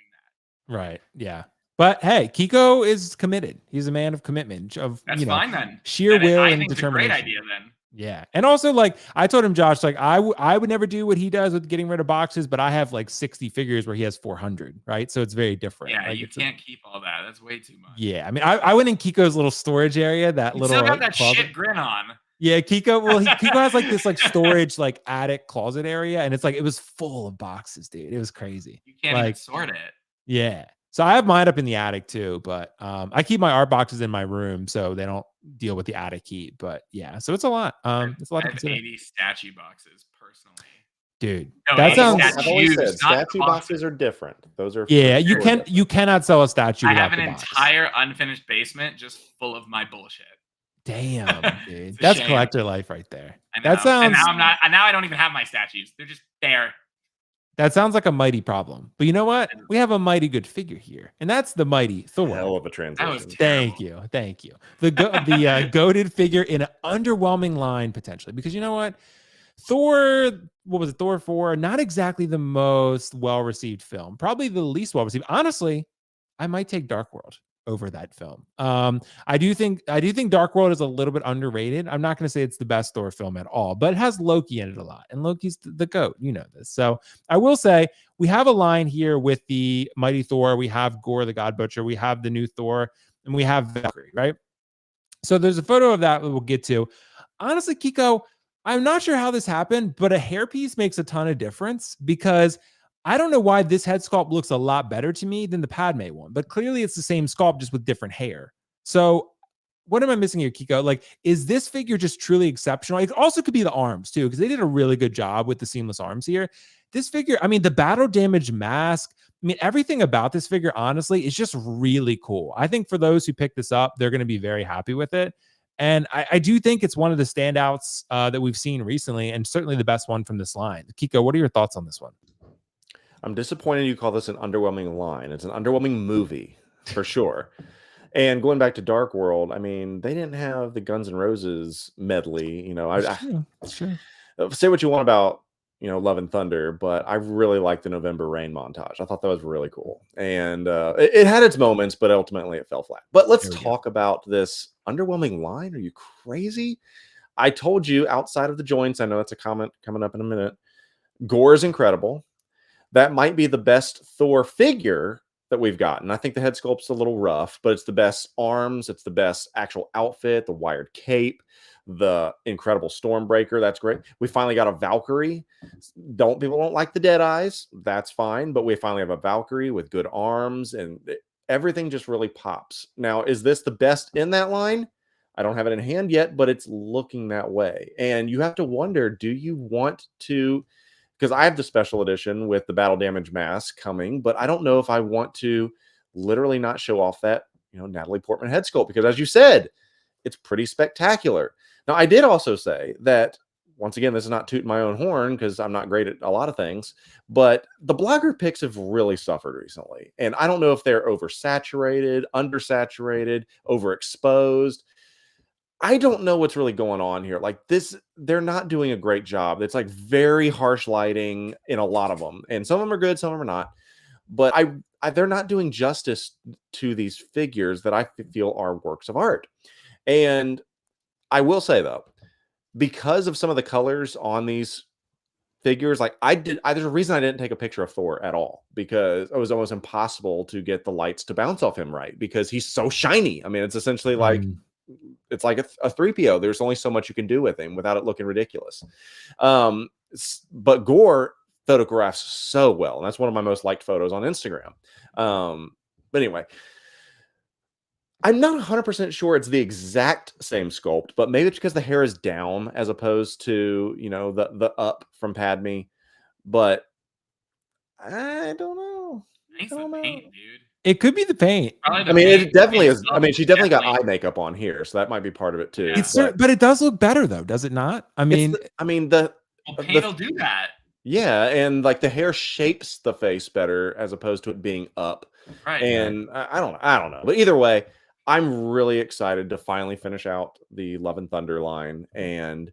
that. Right. Yeah. But hey, Kiko is committed. He's a man of commitment. That's fine then. Sheer will I and think determination. It's a great idea then. Yeah. And also, like, I told him, Josh, like, I would never do what he does with getting rid of boxes, but I have like 60 figures where he has 400, right? So it's very different. Yeah, like, you can't keep all that. That's way too much. Yeah. I mean, I went in Kiko's little storage area, that you little still got that closet. shit grin on. Yeah, Kiko. Well, Kiko has like this like storage like attic closet area, and it's like it was full of boxes, dude. It was crazy. You can't even sort it. Yeah. So I have mine up in the attic too, but I keep my art boxes in my room so they don't deal with the attic heat. But yeah, so it's a lot. It's a lot. I have 80 statue boxes personally. Dude, no, that sounds. I've always said statue boxes are different. Those are you cannot sell a statue. I have an entire unfinished basement just full of my bullshit. Damn, dude, that's collector life right there. That sounds. And now I don't even have my statues. They're just there. That sounds like a mighty problem. But you know what? We have a mighty good figure here, and that's the mighty Thor. Hell of a transition. Thank you. The goated figure in an underwhelming line potentially, because you know what? Thor, what was it? Thor 4, not exactly the most well-received film. Probably the least well-received. Honestly, I might take Dark World over that film. I do think Dark World is a little bit underrated. I'm not going to say it's the best Thor film at all, but it has Loki in it a lot, and Loki's the GOAT. You know this. So I will say we have a line here with the Mighty Thor. We have Gore the God Butcher. We have the new Thor, and we have Valkyrie, right? So there's a photo of that we'll get to. Honestly, Kiko, I'm not sure how this happened, but a hairpiece makes a ton of difference, because I don't know why this head sculpt looks a lot better to me than the Padme one, but clearly it's the same sculpt, just with different hair. So what am I missing here, Kiko? Like, is this figure just truly exceptional? It also could be the arms too, because they did a really good job with the seamless arms here. This figure, I mean, the battle damage mask, I mean, everything about this figure, honestly, is just really cool. I think for those who pick this up, they're going to be very happy with it. And I do think it's one of the standouts that we've seen recently, and certainly the best one from this line. Kiko, what are your thoughts on this one? I'm disappointed you call this an underwhelming line. It's an underwhelming movie, for sure. And going back to Dark World, I mean, they didn't have the Guns N' Roses medley. Sure. Say what you want about, Love and Thunder, but I really like the November Rain montage. I thought that was really cool. And it had its moments, but ultimately it fell flat. But let's talk about this underwhelming line. Are you crazy? I told you, outside of the joints, I know that's a comment coming up in a minute, Gore is incredible. That might be the best Thor figure that we've gotten. I think the head sculpt's a little rough, but it's the best arms. It's the best actual outfit, the wired cape, the incredible Stormbreaker. That's great. We finally got a Valkyrie. People don't like the dead eyes. That's fine. But we finally have a Valkyrie with good arms, and everything just really pops. Now, is this the best in that line? I don't have it in hand yet, but it's looking that way. And you have to wonder, do you want to... Because I have the special edition with the battle damage mask coming, but I don't know if I want to literally not show off that, Natalie Portman head sculpt, because as you said, it's pretty spectacular. Now, I did also say that, once again, this is not tooting my own horn because I'm not great at a lot of things, but the blogger picks have really suffered recently. And I don't know if they're oversaturated, undersaturated, overexposed. I don't know what's really going on here. Like this, they're not doing a great job. It's like very harsh lighting in a lot of them. And some of them are good, some of them are not. But they're not doing justice to these figures that I feel are works of art. And I will say, though, because of some of the colors on these figures, like there's a reason I didn't take a picture of Thor at all, because it was almost impossible to get the lights to bounce off him right, because he's so shiny. I mean, it's essentially like it's like a 3PO. There's only so much you can do with him without it looking ridiculous. But Gore photographs so well, and that's one of my most liked photos on Instagram. But anyway, I'm not 100% sure it's the exact same sculpt, but maybe it's because the hair is down as opposed to, you know, the up from Padme. But I don't know. Thanks for paint, dude. It could be the paint. I mean, it definitely is. I mean, she definitely got eye makeup on here, so that might be part of it too. Yeah. But it does look better though, does it not? I mean, the paint will do that. Yeah, and like the hair shapes the face better as opposed to it being up. Right. And I don't know. But either way, I'm really excited to finally finish out the Love and Thunder line, and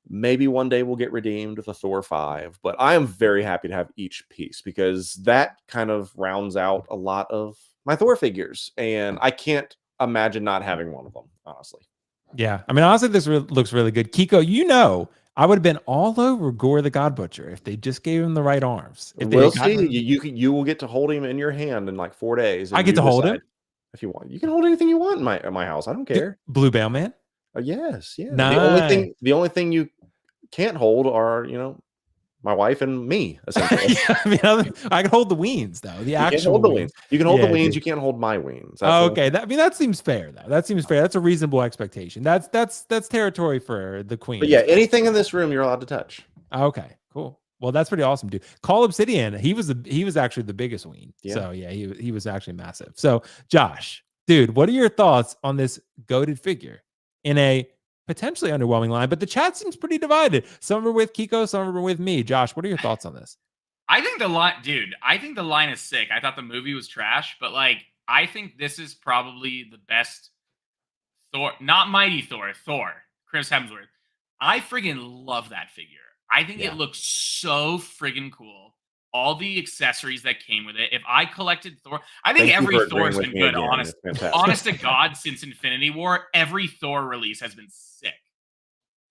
maybe one day we'll get redeemed with a Thor 5. But I am very happy to have each piece, because that kind of rounds out a lot of my Thor figures, and I can't imagine not having one of them, honestly. Yeah, I mean, honestly, this looks really good. Kiko, you know, I would have been all over Gore the God Butcher if they just gave him the right arms. If we'll see. You will get to hold him in your hand in like 4 days. I get to hold him if you want. You can hold anything you want in my house. I don't care. Blue Bellman. Yes. Yeah. Nice. The only thing you can't hold are, you know, my wife and me, essentially. I mean, I can hold the weens though. You can hold the weens. You can hold the weens. You can't hold my weens. Okay. That seems fair though. That seems fair. That's a reasonable expectation. That's territory for the queen. But yeah, anything in this room you're allowed to touch. Okay, cool. Well, that's pretty awesome, dude. Call Obsidian. He was actually the biggest ween. Yeah. So yeah, he was actually massive. So Josh, dude, what are your thoughts on this goated figure in a potentially underwhelming line? But the chat seems pretty divided. Some are with Kiko, some are with me. Josh, what are your thoughts on this? I think the line is sick. I thought the movie was trash, but like I think this is probably the best Thor, not Mighty Thor, Chris Hemsworth. I friggin' love that figure. I think it looks so friggin' cool. All the accessories that came with it. If I collected Thor, I think every Thor's been good. Honest to God, since Infinity War, every Thor release has been sick.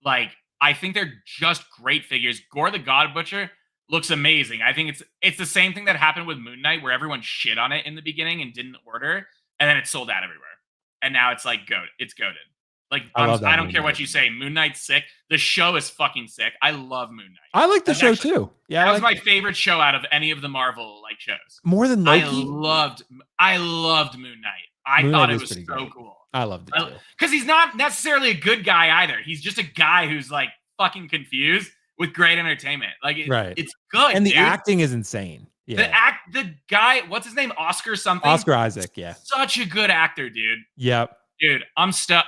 Like, I think they're just great figures. Gore the God Butcher looks amazing. I think it's the same thing that happened with Moon Knight, where everyone shit on it in the beginning and didn't order, and then it sold out everywhere. And now it's like it's goated. Like, I don't care what you say. Moon Knight's sick. The show is fucking sick. I love Moon Knight. I like the show too. Yeah, that was my favorite show out of any of the Marvel like shows. More than Loki. I loved Moon Knight. I thought it was so cool. I loved it too. Because he's not necessarily a good guy either. He's just a guy who's like fucking confused with great entertainment. Like, it's good. And the acting is insane. Yeah. The guy, what's his name? Oscar something. Oscar Isaac. Yeah. Such a good actor, dude. Yep. Dude, I'm stuck.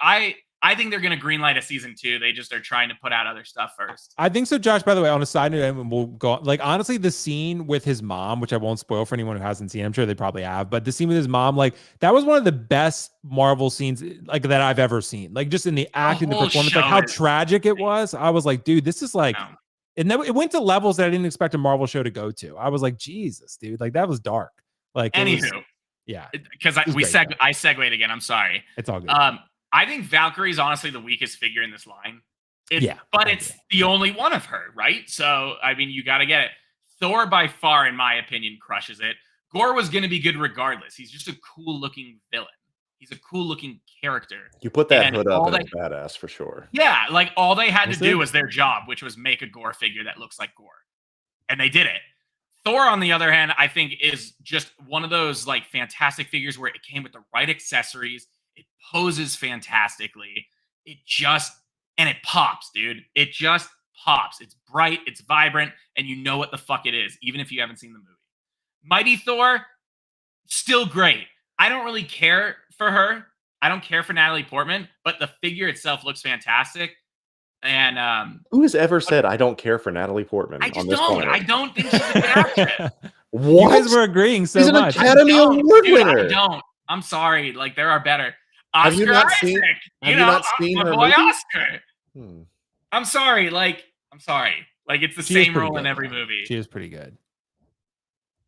I think they're going to greenlight a season 2. They just are trying to put out other stuff first. I think so, Josh. By the way, on a side note, and we'll go. Like, honestly, the scene with his mom, which I won't spoil for anyone who hasn't seen, I'm sure they probably have, but the scene with his mom, like, that was one of the best Marvel scenes like that I've ever seen. Like, just in the acting, the performance, like how tragic it was. I was like, dude, this is like, and it went to levels that I didn't expect a Marvel show to go to. I was like, Jesus, dude, like that was dark. Like, anywho, because I segued again. I'm sorry. It's all good. I think Valkyrie is honestly the weakest figure in this line. But it's the only one of her, right? So, I mean, you got to get it. Thor, by far, in my opinion, crushes it. Gore was going to be good regardless. He's just a cool-looking villain. He's a cool-looking character. You put that hood up and it's badass for sure. Yeah, like all they had to do was their job, which was make a Gore figure that looks like Gore. And they did it. Thor, on the other hand, I think is just one of those like fantastic figures where it came with the right accessories. It poses fantastically. It pops, dude. It just pops. It's bright, it's vibrant, and you know what the fuck it is, even if you haven't seen the movie. Mighty Thor, still great. I don't really care for her. I don't care for Natalie Portman, but the figure itself looks fantastic. And who has ever said I don't care for Natalie Portman? I just don't. I don't think she's a good actress. What? You guys were agreeing so much. She's an Academy Award winner. I don't. I'm sorry. Like, there are better. Have you not seen my her boy movie? Oscar. I'm sorry. Like, it's the same role in every movie. She is pretty good.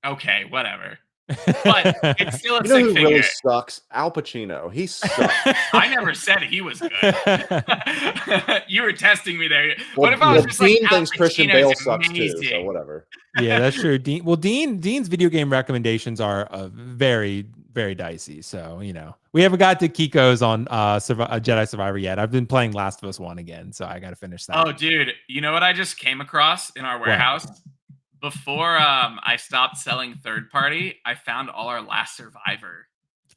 Okay, whatever. but it's still a You know sick who figure. really sucks? Al Pacino. He sucks. I never said he was good. You were testing me there. Well, What if I was just like, Dean Al thinks Christian Pacino's Bale sucks too, so amazing? whatever. Yeah, that's true. Dean's video game recommendations are very, very dicey. So, we haven't got to Kiko's on Jedi Survivor yet. I've been playing Last of Us 1 again, so I got to finish that. Oh, dude, you know what I just came across in our warehouse? Before I stopped selling third party, I found all our Last Survivor.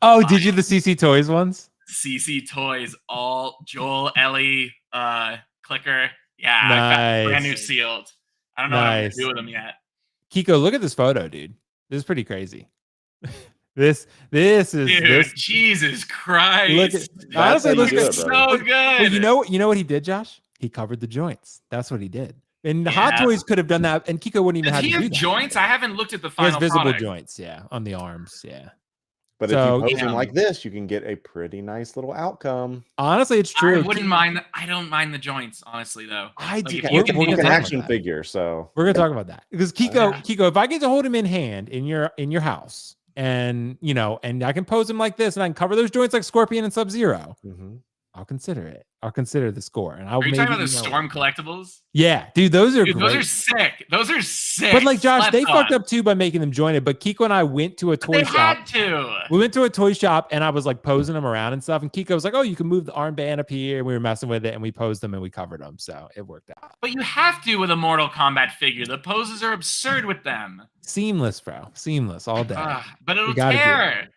Oh, did you the CC Toys ones? CC Toys, all Joel, Ellie, Clicker. Yeah, Nice. I found brand new sealed. I don't know what I'm gonna do with them yet. Kiko, look at this photo, dude. This is pretty crazy. This is dude, Jesus Christ. Honestly, looks good, so good. Well, you know what he did, Josh? He covered the joints. That's what he did. And Hot Toys could have done that, and Kiko wouldn't even have to do that. Does he have joints? I haven't looked at the final He has visible product. joints, on the arms, But if you pose him like this, you can get a pretty nice little outcome. Honestly, it's true. I wouldn't mind. I don't mind the joints, honestly, though. We're an action figure, so we're gonna talk about that because Kiko, if I get to hold him in hand in your house, and and I can pose him like this, and I can cover those joints like Scorpion and Sub-Zero, I'll consider it. I'll consider the score. And I'll. Are you talking about the Storm collectibles? Yeah, dude, those are great. Those are sick. Those are sick. But like Josh, they fucked up too by making them jointed. But Kiko and I went to a toy shop. Had to. We went to a toy shop and I was like posing them around and stuff. And Kiko was like, "Oh, you can move the armband up here." And we were messing with it and we posed them and we covered them, so it worked out. But you have to with a Mortal Kombat figure. The poses are absurd with them. Seamless, bro. Seamless all day. But it'll tear.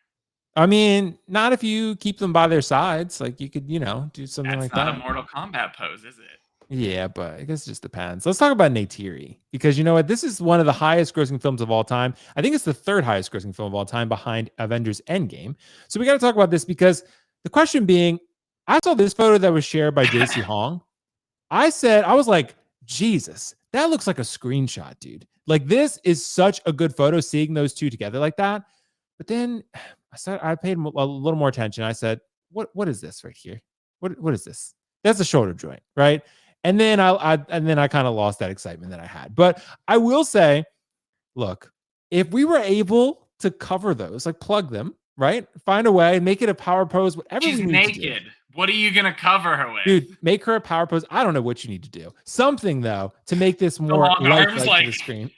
I mean, not if you keep them by their sides. Like you could, do something like that. That's not a Mortal Kombat pose, is it? Yeah, but I guess it just depends. Let's talk about Neytiri, because you know what? This is one of the highest grossing films of all time. I think it's the third highest grossing film of all time behind Avengers Endgame. So we got to talk about this because the question being, I saw this photo that was shared by JC Hong. I was like, Jesus, that looks like a screenshot, dude. Like this is such a good photo, seeing those two together like that. But then I paid a little more attention. I said, what is this right here? What is this? That's a shoulder joint, right? And then I kind of lost that excitement that I had. But I will say, look, if we were able to cover those, like plug them, right? Find a way, make it a power pose, whatever. She's naked. What are you gonna cover her with? Dude, make her a power pose. I don't know what you need to do. Something though to make this more lifelike to the screen.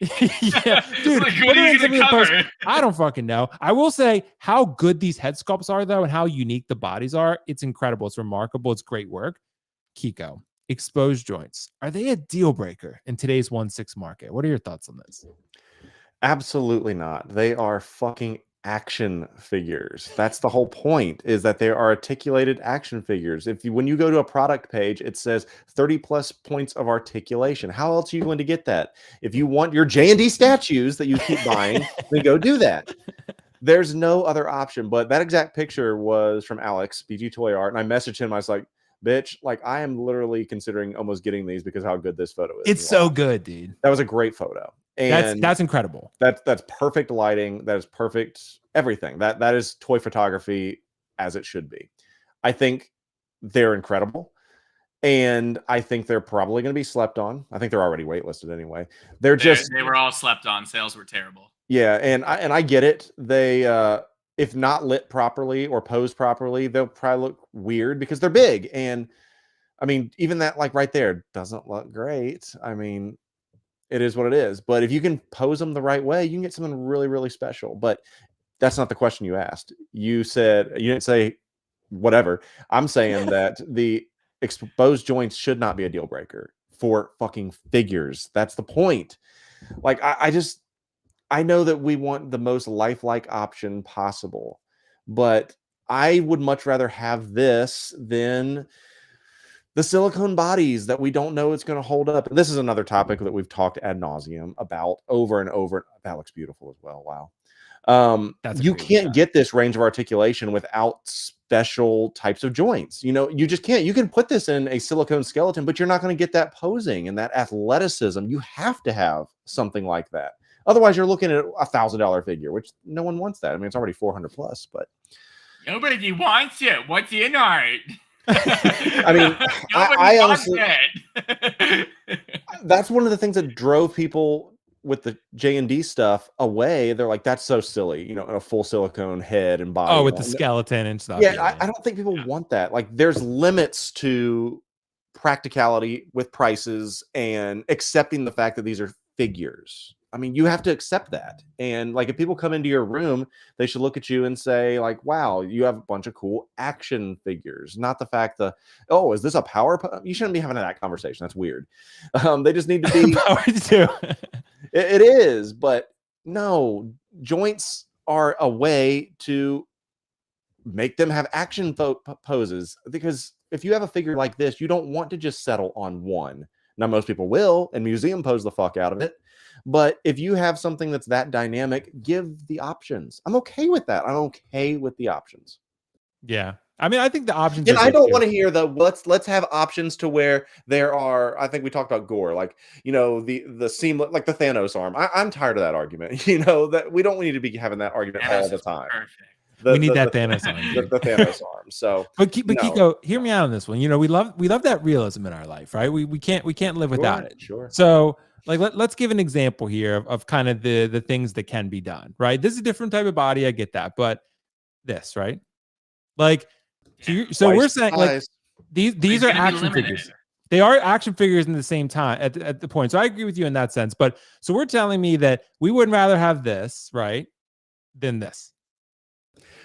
Yeah, dude. Like, what are you gonna cover? I don't fucking know. I will say how good these head sculpts are though, and how unique the bodies are. It's incredible. It's remarkable. It's great work. Kiko, exposed joints. Are they a deal breaker in today's 1/6 market? What are your thoughts on this? Absolutely not. They are fucking action figures. That's the whole point, is that they are articulated action figures. When you go to a product page, it says 30 plus points of articulation. How else are you going to get that? If you want your JND statues that you keep buying, then go do that. There's no other option. But that exact picture was from Alex, BG Toy Art, and I messaged him. I was like, bitch, like I am literally considering almost getting these because how good this photo is. It's so good, dude. That was a great photo. And that's incredible. That's perfect lighting. That is perfect everything. That is toy photography as it should be. I think they're incredible. And I think they're probably going to be slept on. I think they're already waitlisted anyway. They were all slept on. Sales were terrible. Yeah, and I get it. They if not lit properly or posed properly, they'll probably look weird because they're big. And I mean, even that like right there doesn't look great. I mean, it is what it is. But if you can pose them the right way, you can get something really, really special. But that's not the question you asked. You didn't say whatever. I'm saying that the exposed joints should not be a deal breaker for fucking figures. That's the point. Like, I know that we want the most lifelike option possible, but I would much rather have this than the silicone bodies that we don't know it's going to hold up. And this is another topic that we've talked ad nauseum about over and over. That looks beautiful as well. Wow. You can't get this range of articulation without special types of joints. You just can't. You can put this in a silicone skeleton, but you're not going to get that posing and that athleticism. You have to have something like that. Otherwise, you're looking at $1,000 figure, which no one wants that. I mean, it's already 400 plus, but nobody wants it. What's in art? I mean, I honestly, that's one of the things that drove people with the JND stuff away, they're like, that's so silly, you know, a full silicone head and body. Oh, with the skeleton and stuff. Yeah, I don't think people want that. Like, there's limits to practicality with prices and accepting the fact that these are figures. I mean, you have to accept that. And like, if people come into your room, they should look at you and say, like, wow, you have a bunch of cool action figures. Not the fact that, oh, is this a power? You shouldn't be having that conversation. That's weird. They just need to be. Power too. It is, but no, joints are a way to make them have action poses, because if you have a figure like this, you don't want to just settle on one. Now, most people will and museum pose the fuck out of it, but if you have something that's that dynamic, give the options. I'm okay with that. I'm okay with the options. Yeah, I mean, I think the options. And I don't want to hear the let's have options to where there are. I think we talked about gore, like, you know, the seamless, like the Thanos arm. I'm tired of that argument. You know, that we don't need to be having that argument all the time. Perfect. We need that Thanos arm. The Thanos arm. So, but Kiko, hear me out on this one. You know, we love that realism in our life, right? We can't live without it. Sure. So, like, let's give an example here of kind of the things that can be done, right? This is a different type of body. I get that, but this, right? Like, so we're saying like these are action figures. They are action figures in the same time at the point. So I agree with you in that sense. But so we're telling me that we would rather have this, right, than this.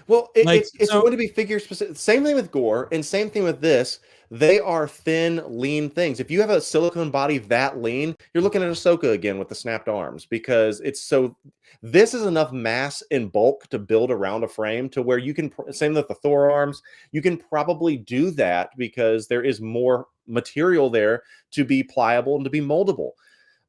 Well, it's going to be figure specific. Same thing with gore, and same thing with this. They are thin, lean things. If you have a silicone body that lean, you're looking at Ahsoka again with the snapped arms, because it's so. This is enough mass and bulk to build around a frame to where you can. Same with the Thor arms. You can probably do that because there is more material there to be pliable and to be moldable.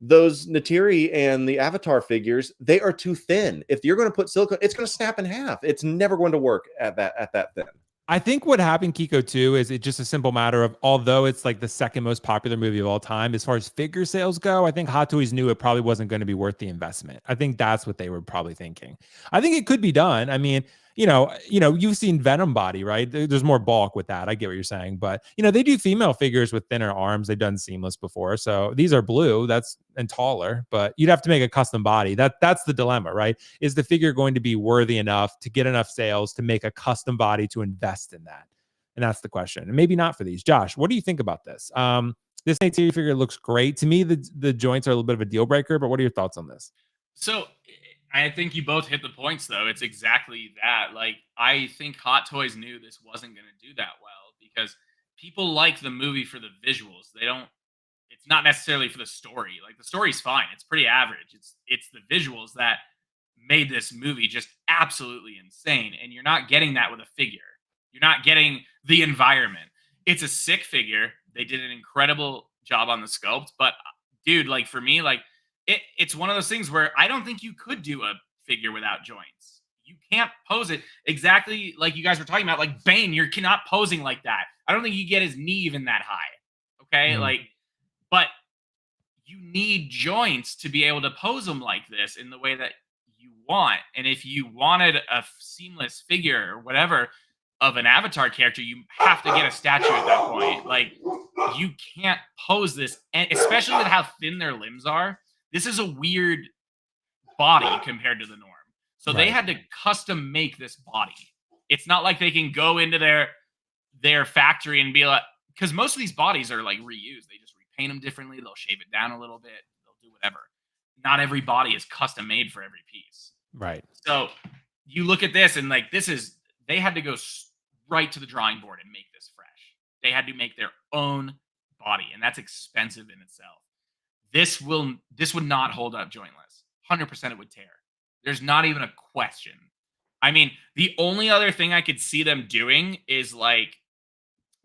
Those Natiri and the Avatar figures, they are too thin. If you're going to put silicone, it's going to snap in half. It's never going to work at that thin. I think what happened, Kiko, too, is it's just a simple matter of, although it's like the second most popular movie of all time, as far as figure sales go, I think Hot Toys knew it probably wasn't going to be worth the investment. I think that's what they were probably thinking. I think it could be done. I mean, you know, you've seen Venom body, right? There's more bulk with that. I get what you're saying, but you know, they do female figures with thinner arms. They've done seamless before. So these are blue, and taller, but you'd have to make a custom body. That's the dilemma, right? Is the figure going to be worthy enough to get enough sales to make a custom body to invest in that? And that's the question. And maybe not for these. Josh, what do you think about this? This Natiri figure looks great. To me, the joints are a little bit of a deal breaker, but what are your thoughts on this? So I think you both hit the points, though. It's exactly that. Like, I think Hot Toys knew this wasn't going to do that well because people like the movie for the visuals. It's not necessarily for the story. Like, the story's fine. It's pretty average. It's the visuals that made this movie just absolutely insane. And you're not getting that with a figure. You're not getting the environment. It's a sick figure. They did an incredible job on the sculpt. But, dude, like, for me, like, it's one of those things where I don't think you could do a figure without joints. You can't pose it exactly like you guys were talking about. Like Bane, you're not posing like that. I don't think you get his knee even that high. Okay, like, but you need joints to be able to pose them like this in the way that you want. And if you wanted a seamless figure or whatever of an Avatar character, you have to get a statue at that point. Like, you can't pose this, and especially with how thin their limbs are. This is a weird body compared to the norm. So they had to custom make this body. It's not like they can go into their factory and be like, because most of these bodies are like reused. They just repaint them differently. They'll shave it down a little bit. They'll do whatever. Not every body is custom made for every piece. Right. So you look at this and like, they had to go right to the drawing board and make this fresh. They had to make their own body, and that's expensive in itself. This would not hold up jointless. 100% it would tear. There's not even a question. I mean, the only other thing I could see them doing is like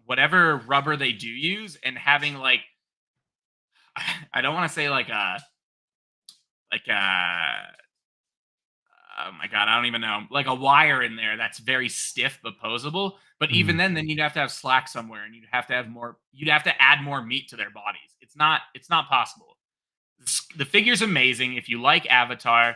whatever rubber they do use and having like, I don't want to say like a oh my God, I don't even know, like a wire in there that's very stiff but posable. But even then you'd have to have slack somewhere, and you'd have to add more meat to their bodies. It's not possible. The figure's amazing. If you like Avatar,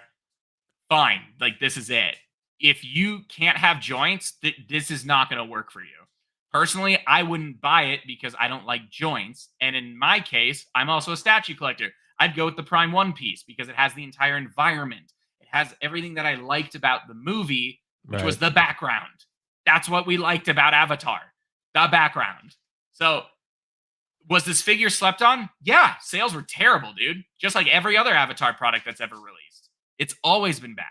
fine. Like, this is it. If you can't have joints, this is not going to work for you. Personally, I wouldn't buy it because I don't like joints. And in my case, I'm also a statue collector. I'd go with the Prime One Piece because it has the entire environment. It has everything that I liked about the movie, which was the background. That's what we liked about Avatar, the background. So was this figure slept on? Yeah, sales were terrible, dude. Just like every other Avatar product that's ever released. It's always been bad.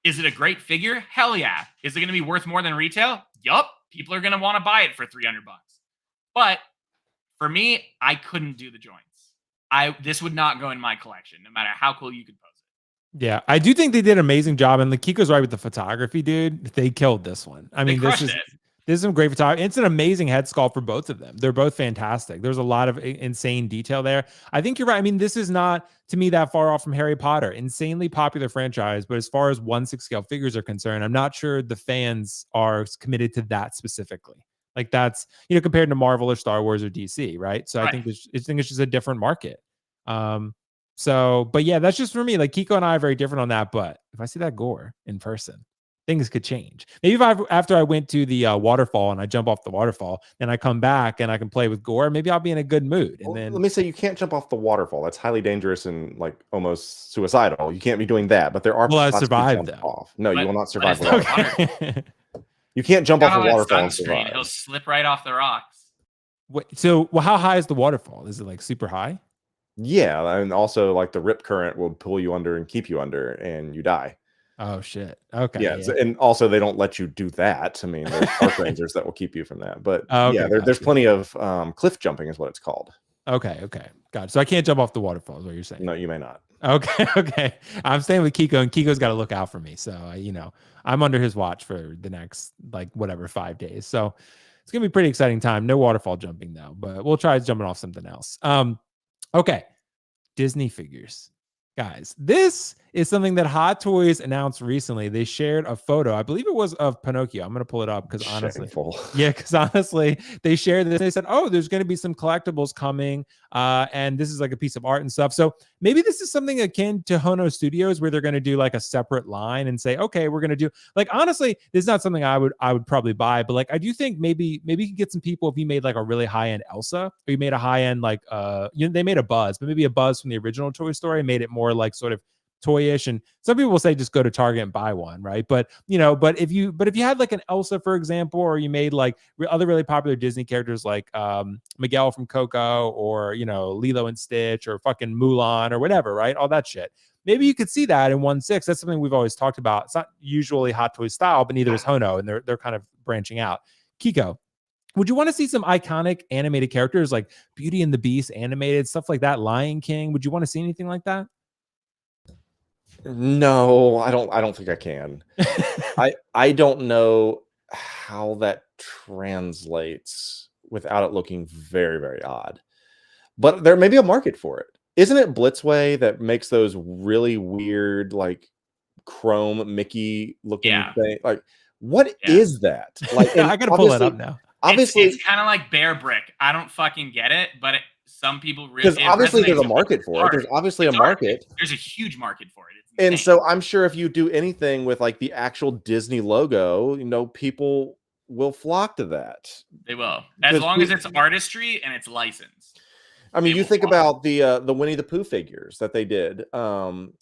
Is it a great figure? Hell yeah. Is it going to be worth more than retail? Yup. People are going to want to buy it for $300. But for me, I couldn't do the joints. This would not go in my collection, no matter how cool you could pose it. Yeah, I do think they did an amazing job, and Kiko's right with the photography, dude. They killed this one. I mean, this is some great photography. It's an amazing head sculpt for both of them. They're both fantastic. There's a lot of insane detail there. I think you're right. I mean, this is not, to me, that far off from Harry Potter. Insanely popular franchise, but as far as 1/6 scale figures are concerned, I'm not sure the fans are committed to that specifically. Like that's, compared to Marvel or Star Wars or DC, right? So I think it's just a different market. But yeah, that's just for me. Like Kiko and I are very different on that. But if I see that gore in person, things could change. Maybe after I went to the waterfall and I jump off the waterfall and I come back and I can play with gore, maybe I'll be in a good mood. And then let me say, you can't jump off the waterfall. That's highly dangerous and like almost suicidal. You can't be doing that. But there are. Will I survive though? Off. No, you will not survive. Okay. You can't jump off the waterfall and survive. He'll slip right off the rocks. Wait, so how high is the waterfall? Is it like super high? Yeah, and also like the rip current will pull you under and keep you under, and you die. Oh shit. Okay. Yeah, and also they don't let you do that. I mean, there's park rangers that will keep you from that. But there's plenty of cliff jumping, is what it's called. Okay. Got it. So I can't jump off the waterfall, is what you're saying. No, you may not. Okay. I'm staying with Kiko, and Kiko's got to look out for me. So I'm under his watch for the next 5 days. So it's gonna be a pretty exciting time. No waterfall jumping though, but we'll try jumping off something else. Okay, Disney figures. Guys, this is something that Hot Toys announced recently. They shared a photo, I believe it was of Pinocchio. I'm going to pull it up because honestly, they shared this. They said, oh, there's going to be some collectibles coming. And this is like a piece of art and stuff. So maybe this is something akin to Hono Studios where they're going to do like a separate line and say, okay, we're going to do honestly, this is not something I would probably buy, but I do think maybe you could get some people if you made like a really high end Elsa, or you made a high end they made a Buzz, but maybe a Buzz from the original Toy Story made it more like sort of toyish. And some people will say just go to Target and buy one, right? But if you had like an Elsa, for example, or you made like other really popular Disney characters like Miguel from Coco, or Lilo and Stitch, or fucking Mulan, or whatever, right? All that shit. Maybe you could see that in 1/6. That's something we've always talked about. It's not usually Hot Toys style, but neither is Hono, and they're kind of branching out. Kiko, would you want to see some iconic animated characters like Beauty and the Beast animated, stuff like that, Lion King? Would you want to see anything like that? No, I don't think I can. I don't know how that translates without it looking very, very odd. But there may be a market for it. Isn't it Blitzway that makes those really weird, like chrome Mickey looking thing? Like, what is that? Like, I gotta pull it up now. Obviously, it's kind of like Bear Brick. I don't fucking get it, but some people really, because obviously there's a market for it. There's obviously a market. There's a huge market for it. And so I'm sure if you do anything with like the actual Disney logo, people will flock to that. They will, as long as it's artistry and it's licensed. I mean, you think about the Winnie the Pooh figures that they did from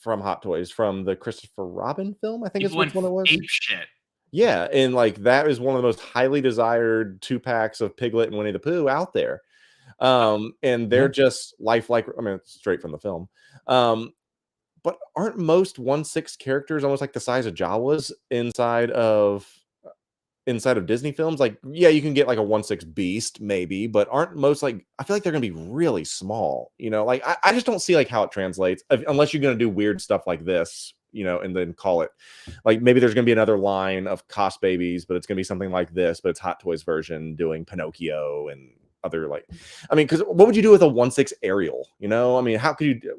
Hot Toys, from the Christopher Robin film, I think is which one it was. Ape shit. Yeah, and like that is one of the most highly desired 2-packs of Piglet and Winnie the Pooh out there. And they're just lifelike. I mean, it's straight from the film. But aren't most 1/6 characters almost like the size of Jawas inside of Disney films? Like, yeah, you can get like a 1/6 Beast maybe, but aren't most I feel like they're gonna be really small. Like I just don't see like how it translates unless you're gonna do weird stuff like this, and then call it like maybe there's gonna be another line of Cost Babies, but it's gonna be something like this, but it's Hot Toys version doing Pinocchio and other because what would you do with a 1/6 Ariel? I mean,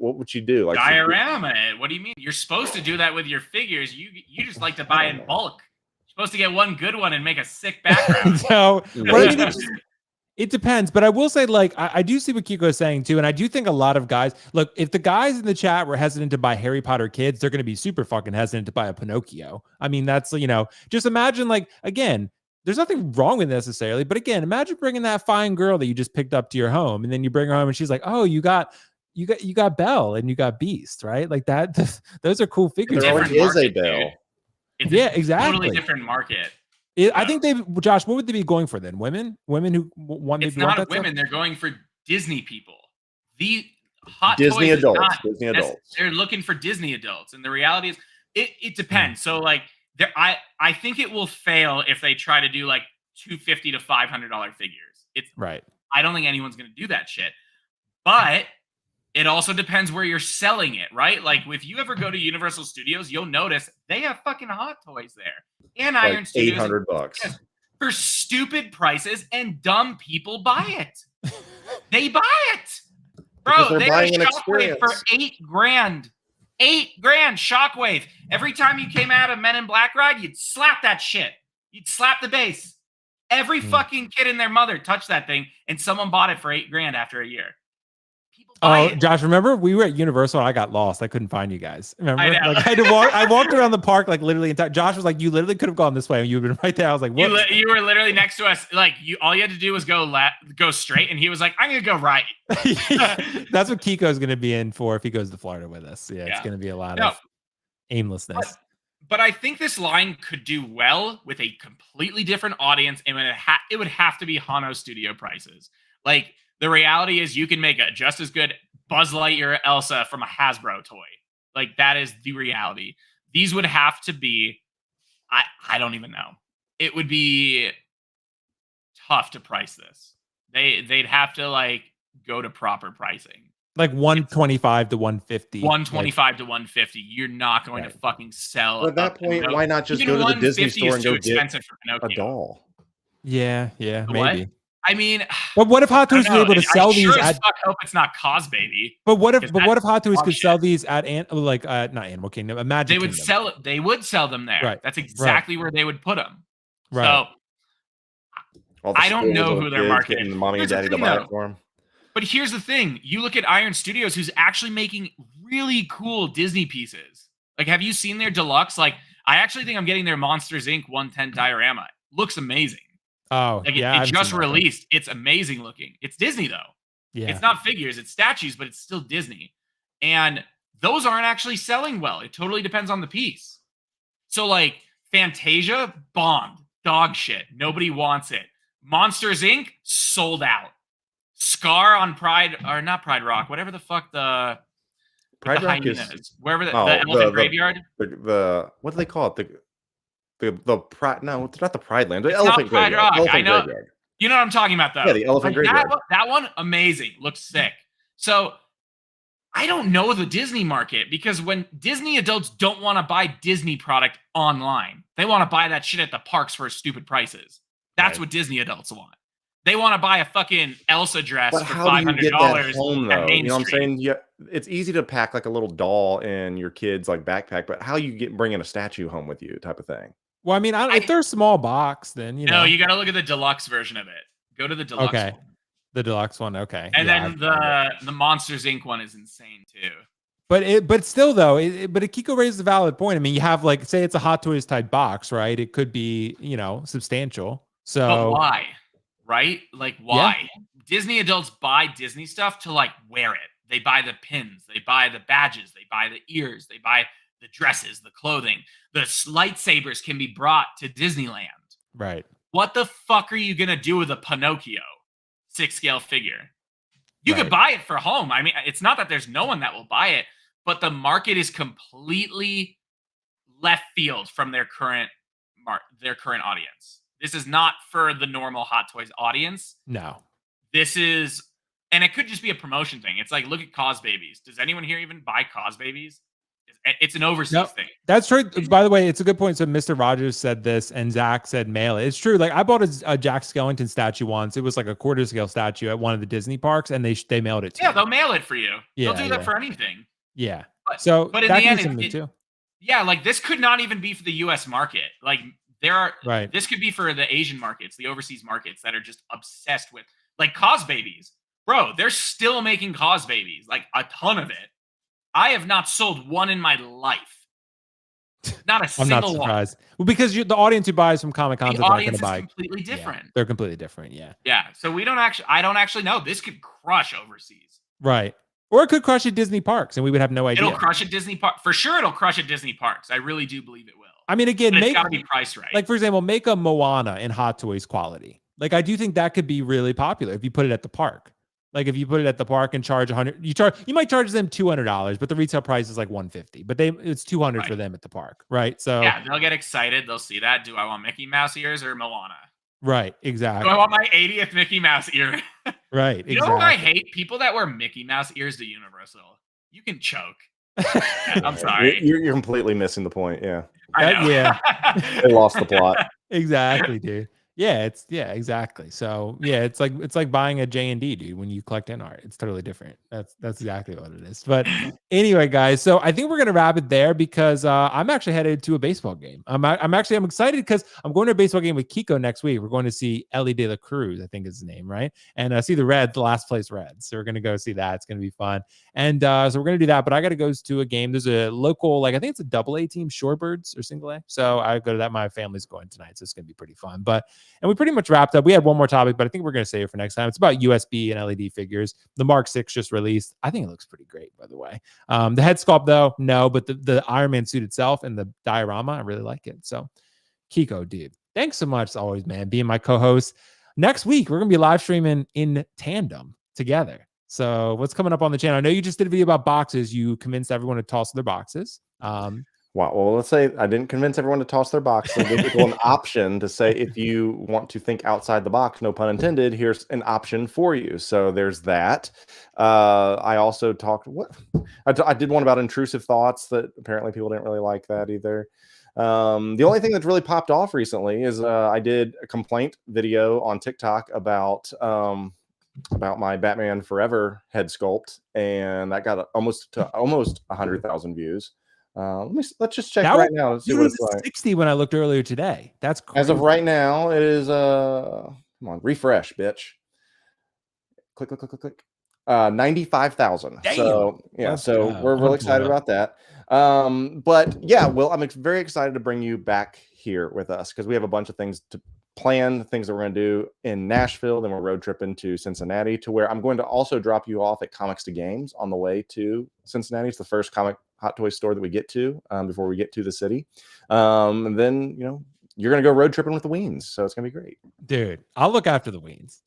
what would you do? Like diorama it. What do you mean? You're supposed to do that with your figures. You just like to buy in bulk. You're supposed to get one good one and make a sick background. So, it depends. But I will say, I do see what Kiko is saying too, and I do think a lot of guys look. If the guys in the chat were hesitant to buy Harry Potter kids, they're going to be super fucking hesitant to buy a Pinocchio. I mean, that's just imagine again. There's nothing wrong with it necessarily, but again, imagine bringing that fine girl that you just picked up to your home, and then you bring her home and she's like, oh, you got you got Belle and you got Beast, right? Like that. Those are cool figures. There already is a Belle. It's Yeah, a exactly. totally different market. I think Josh, what would they be going for then? Women who want maybe It's not want that women. stuff? They're going for Disney people. The Hot Disney Toys adults. is not, Disney adults. They're looking for Disney adults, and the reality is, it depends. So like, I think it will fail if they try to do like $250 to $500 figures. It's right. I don't think anyone's going to do that shit. But it also depends where you're selling it, right? Like if you ever go to Universal Studios, you'll notice they have fucking Hot Toys there and Iron Like Studios $800 for stupid prices, and dumb people buy it. They buy it, bro. They buying had an a Shockwave for experience. $8,000. $8,000 Shockwave. Every time you came out of Men in Black ride, you'd slap that shit. You'd slap the base. Every fucking kid and their mother touched that thing, and someone bought it for $8,000 after a year. People buy it. Josh, remember we were at Universal and I got lost. I couldn't find you guys. Remember? I know. Like I had to walk. I walked around the park like literally. Josh was like, "You literally could have gone this way, and you've been right there." I was like, "What?" You were literally next to us. Like all you had to do was go straight, and he was like, "I'm gonna go right." That's what Kiko's going to be in for if he goes to Florida with us. Yeah, it's going to be a lot of aimlessness. But I think this line could do well with a completely different audience, and it would have to be Hono Studio prices. Like the reality is, you can make a just as good Buzz Lightyear Elsa from a Hasbro toy. Like that is the reality. These would have to be. I don't even know. It would be tough to price this. They'd have to like go to proper pricing. Like 125 to 150. 125 to 150. You're not going to fucking sell. But at that point, why not just go to the Disney store and go get a doll? Yeah, maybe. What? I mean, but what if Hot Toys was able to sell these? I fuck hope it's not Cos Baby. But what if Hot Toys could sell these at not Animal Kingdom, Magic Kingdom? They would sell them there. Right. That's exactly where they would put them. Right. So I don't know who they're marketing. The mommy and daddy to buy it for them. But here's the thing. You look at Iron Studios, who's actually making really cool Disney pieces. Like, have you seen their deluxe? Like, I actually think I'm getting their Monsters, Inc. 110 diorama. Looks amazing. Oh, like yeah. It just released. It's amazing looking. It's Disney, though. Yeah. It's not figures. It's statues, but it's still Disney. And those aren't actually selling well. It totally depends on the piece. So, like, Fantasia, bombed. Dog shit. Nobody wants it. Monsters, Inc. sold out. Scar on Pride, or not Pride Rock, whatever the fuck the Pride Rock is wherever the Elephant Graveyard. The what do they call it? The Pride? No, it's not the Pride Land. The it's Elephant not Pride Graveyard. Rock. Elephant I know. Graveyard. You know what I'm talking about, though. Yeah, the Elephant Graveyard. That one, amazing. Looks sick. So I don't know the Disney market, because when Disney adults don't want to buy Disney product online, they want to buy that shit at the parks for stupid prices. That's what Disney adults want. They want to buy a fucking Elsa dress for $500 how do you get that home, though? Main you know what I'm Street. saying? Yeah, it's easy to pack like a little doll in your kid's like backpack, but how you bringing a statue home with you, type of thing. Well, I mean, if they're a small box, then you know. No, you got to look at the deluxe version of it. Go to the deluxe. Okay, one. the deluxe one. Okay, and then the Monsters Inc. one is insane too. But still though, but Kiko raises a valid point. I mean, you have like, say it's a Hot Toys type box, right? It could be, substantial. So but why? Right? Like why? Yeah. Disney adults buy Disney stuff to like wear it. They buy the pins, they buy the badges, they buy the ears, they buy the dresses, the clothing. The lightsabers can be brought to Disneyland. Right. What the fuck are you gonna do with a Pinocchio 6-scale figure? You could buy it for home. I mean, it's not that there's no one that will buy it, but the market is completely left field from their current audience. This is not for the normal Hot Toys audience. No. This is, and it could just be a promotion thing. It's like, look at Cos Babies. Does anyone here even buy Cos Babies? It's an overseas thing. That's true. By the way, it's a good point. So Mr. Rogers said this, and Zach said mail it. It's true. Like I bought a Jack Skellington statue once. It was like a quarter-scale statue at one of the Disney parks, and they mailed it to me. They'll mail it for you. Yeah, they'll do that for anything. Yeah. But in the end, too. Yeah, like this could not even be for the U.S. market. Like this could be for the Asian markets, the overseas markets that are just obsessed with like Cos Babies. Bro, they're still making Cos Babies, like a ton of it. I have not sold one in my life. Not a single one. I'm not surprised. Well, because the audience who buys from Comic Cons are not going to buy. Completely different. Yeah, they're completely different. Yeah. Yeah. So I don't actually know. This could crush overseas. Right. Or it could crush at Disney parks, and we would have no idea. It'll crush at Disney park for sure. It'll crush at Disney parks. I really do believe it will. I mean, again, but it's got to be priced right. Like, for example, make a Moana in Hot Toys quality. Like, I do think that could be really popular if you put it at the park. Like, if you put it at the park and charge $100, you might charge them $200, but the retail price is like $150. But it's $200 for them at the park, right? So yeah, they'll get excited. They'll see that. Do I want Mickey Mouse ears or Moana? Right, exactly. Do I want my 80th Mickey Mouse ear? Right, exactly. You know what I hate? People that wear Mickey Mouse ears to Universal. You can choke. I'm sorry. You're completely missing the point. Yeah. Yeah. They lost the plot. Exactly, dude. Yeah, exactly. So yeah, it's like buying a JND, dude. When you collect in art, it's totally different. That's exactly what it is. But anyway, guys, so I think we're gonna wrap it there because I'm actually headed to a baseball game. I'm excited because I'm going to a baseball game with Kiko next week. We're going to see Ellie De La Cruz, I think is his name, right? And see the Reds, the last place Reds. So we're gonna go see that. It's gonna be fun. And so we're gonna do that. But I got to go to a game. There's a local, I think it's a AA team, Shorebirds or single A. So I go to that. My family's going tonight, so it's gonna be pretty fun. And we pretty much wrapped up. We had one more topic, but I think we're going to save it for next time. It's about USB and LED figures. The Mark 6 just released. I think it looks pretty great, by the way. The head sculpt, though, no, but the Iron Man suit itself and the diorama, I really like it. So, Kiko, dude, thanks so much as always, man, being my co-host. Next week, we're going to be live streaming in tandem together. So, what's coming up on the channel? I know you just did a video about boxes. You convinced everyone to toss their boxes. Wow. Well, let's say I didn't convince everyone to toss their box. So give people an option to say, if you want to think outside the box, no pun intended, here's an option for you. So there's that. I also talked, I did one about intrusive thoughts that apparently people didn't really like that either. The only thing that's really popped off recently is I did a complaint video on TikTok about my Batman Forever head sculpt, and that got almost 100,000 views. Let's just check right now. Let's see what it's like. 60 when I looked earlier today. That's crazy. As of right now, it is come on, refresh, bitch. Click. 95,000. So yeah, we're really excited about that. But yeah, well, I'm very excited to bring you back here with us because we have a bunch of things to plan, things that we're going to do in Nashville. Then we're road tripping to Cincinnati, to where I'm going to also drop you off at Comics to Games on the way to Cincinnati. It's the first comic Hot Toys store that we get to before we get to the city. And then, you're going to go road tripping with the Weens. So it's going to be great. Dude, I'll look after the Weens.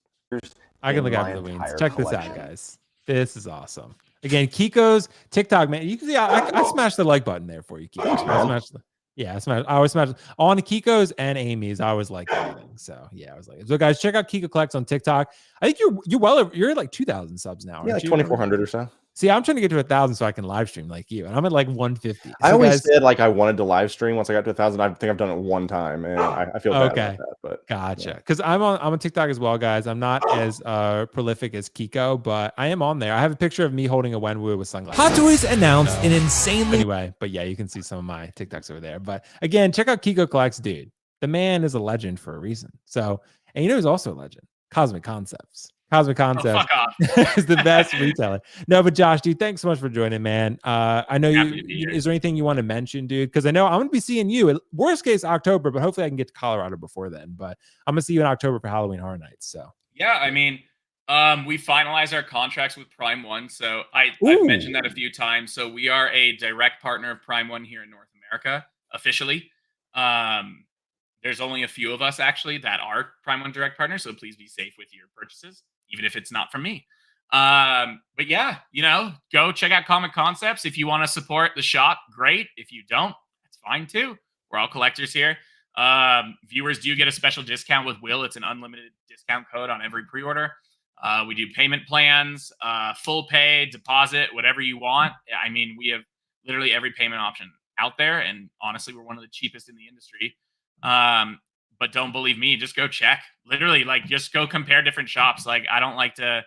I can look after the Weens. Check this out, guys. This is awesome. Again, Kiko's TikTok, man. You can see I smashed the like button there for you, Kiko. I always smash on Kiko's and Amy's. I always like everything. So yeah, I was like, so guys, check out Kiko Collects on TikTok. I think you're at like 2,000 subs now. Yeah, like 2,400 or so. See, I'm trying to get to 1,000 so I can live stream like you, and I'm at like 150. So I always said like I wanted to live stream once I got to 1,000. I think I've done it one time, and I feel bad about that. But gotcha, because I'm on TikTok as well, guys. I'm not as prolific as Kiko, but I am on there. I have a picture of me holding a Wenwu with sunglasses. Hot Toys announced an insanely anyway, but yeah, you can see some of my TikToks over there. But again, check out Kiko Collects, dude. The man is a legend for a reason. So, and who's also a legend? Cosmic Concepts. Cosmic Concepts is the best retailer. No, but Josh, dude, thanks so much for joining, man. I know is there anything you want to mention, dude? Because I know I'm going to be seeing you at worst case October, but hopefully I can get to Colorado before then. But I'm going to see you in October for Halloween Horror Nights. So yeah, I mean, we finalized our contracts with Prime One. So I've mentioned that a few times. So we are a direct partner of Prime One here in North America, officially. There's only a few of us actually that are Prime One direct partners. So please be safe with your purchases, even if it's not from me. But yeah, go check out Comic Concepts. If you want to support the shop, great. If you don't, that's fine too. We're all collectors here. Viewers do get a special discount with Will. It's an unlimited discount code on every pre-order. We do payment plans, full pay, deposit, whatever you want. I mean, we have literally every payment option out there. And honestly, we're one of the cheapest in the industry. But don't believe me, just go check. Literally, like, just go compare different shops. Like, I don't like to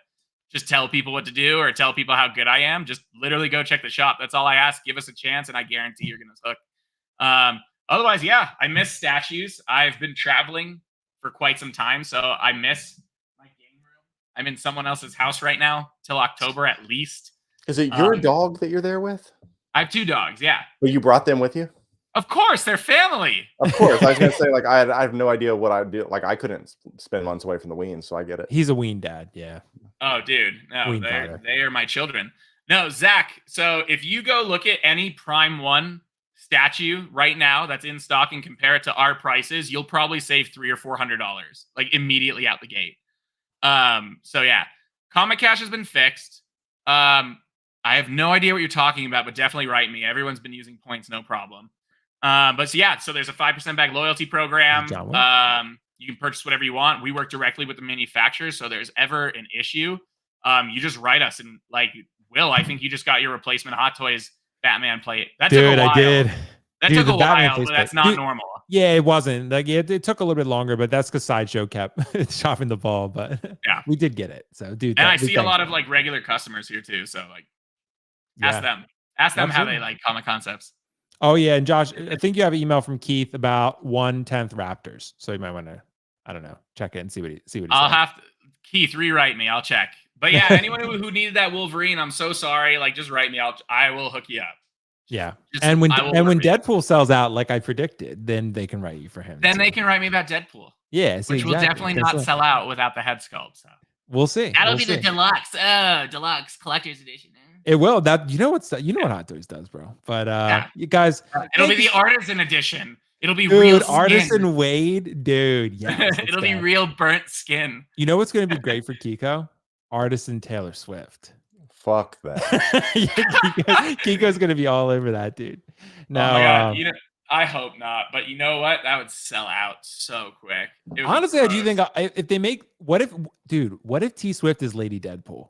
just tell people what to do or tell people how good I am. Just literally go check the shop. That's all I ask. Give us a chance, and I guarantee you're gonna hook. Otherwise, yeah, I miss statues. I've been traveling for quite some time, so I miss my game room. I'm in someone else's house right now till October at least. Is it your dog that you're there with? I have 2 dogs, yeah. Well, you brought them with you? Of course, they're family. Of course. I was going to say, like, I have no idea what I'd do. Like, I couldn't spend months away from the Weens, so I get it. He's a Ween dad, yeah. Oh, dude. No, they are my children. No, Zach. So if you go look at any Prime 1 statue right now that's in stock and compare it to our prices, you'll probably save $300 or $400 like immediately out the gate. So yeah, Comic Cash has been fixed. I have no idea what you're talking about, but definitely write me. Everyone's been using points, no problem. But so yeah, so there's a 5% back loyalty program. You can purchase whatever you want. We work directly with the manufacturers, so there's ever an issue, you just write us. And like Will, I think you just got your replacement Hot Toys Batman plate. That took a while. I did. That took a while, but that's not normal. Yeah, it wasn't. Like it took a little bit longer, but that's because Sideshow kept chopping the ball. But yeah, we did get it. So, dude, and I see a lot of like regular customers here too. So like, ask them how they like comic concepts. Oh yeah, and Josh, I think you have an email from Keith about 1/10 Raptors, so you might want to, I don't know, check it and see what he I'll have to, Keith, rewrite me. I'll check. But yeah, anyone who needed that Wolverine, I'm so sorry. Like, just write me. I will hook you up. Yeah, and when Deadpool sells out like I predicted, then they can write you for him. Then they can write me about Deadpool. Yeah, which will definitely not sell out without the head sculpt. So we'll see. That'll be the deluxe. Deluxe collector's edition. It will. That you know what Hot Toys does, bro. But you guys, it'll be the artisan edition. It'll be real skin. Artisan Wade, dude. Yes, it'll be real burnt skin. You know what's going to be great for Kiko? Artisan Taylor Swift. Fuck that. Kiko's going to be all over that, dude. No, oh my God. I hope not. But you know what? That would sell out so quick. Honestly, I do think if they make what if T Swift is Lady Deadpool?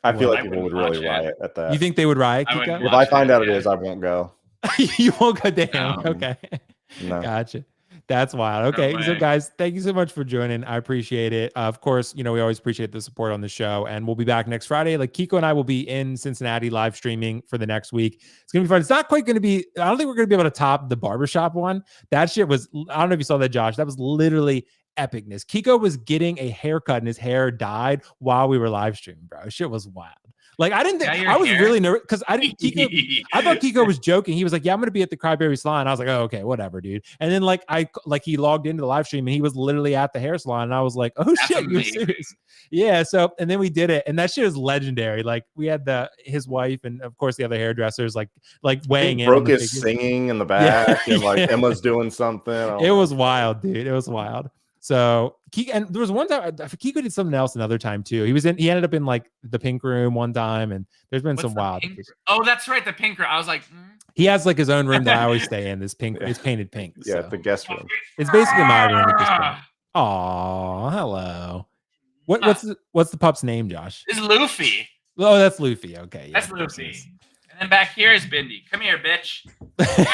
I feel like people would really riot at that. You think they would riot, Kiko? If I find out it is, I won't go. You won't go down. Okay. No. Gotcha. That's wild. Okay. No So guys, thank you so much for joining. I appreciate it. Of course, we always appreciate the support on the show, and we'll be back next Friday. Like Kiko and I will be in Cincinnati live streaming for the next week. It's going to be fun. It's not quite going to be, I don't think we're going to be able to top the barbershop one. That shit was, I don't know if you saw that, Josh. That was literally epicness. Kiko was getting a haircut and his hair dyed while we were live streaming, bro. Shit was wild. Like I didn't think I was really nervous because I thought Kiko was joking. He was like, "Yeah, I'm gonna be at the Cryberry salon." I was like, "Oh, okay, whatever, dude." And then he logged into the live stream and he was literally at the hair salon, and I was like, "Oh shit, you're serious?" Yeah. So and then we did it, and that shit was legendary. Like we had his wife and of course the other hairdressers like weighing in. Broke his singing in the back, and Emma's doing something. It was wild, dude. It was wild. So and there was one time Kiko did something else another time too. He ended up in like the pink room one time, and there's been some wild. Oh, that's right, the pink room. I was like, he has like his own room that I always stay in. This pink, it's painted pink. Yeah, the guest room. It's basically my room at this point. Aw, hello. What's the pup's name, Josh? This is Luffy. Oh, that's Luffy. Okay, yeah, that's Luffy. And then back here is Bindi. Come here, bitch. Luffy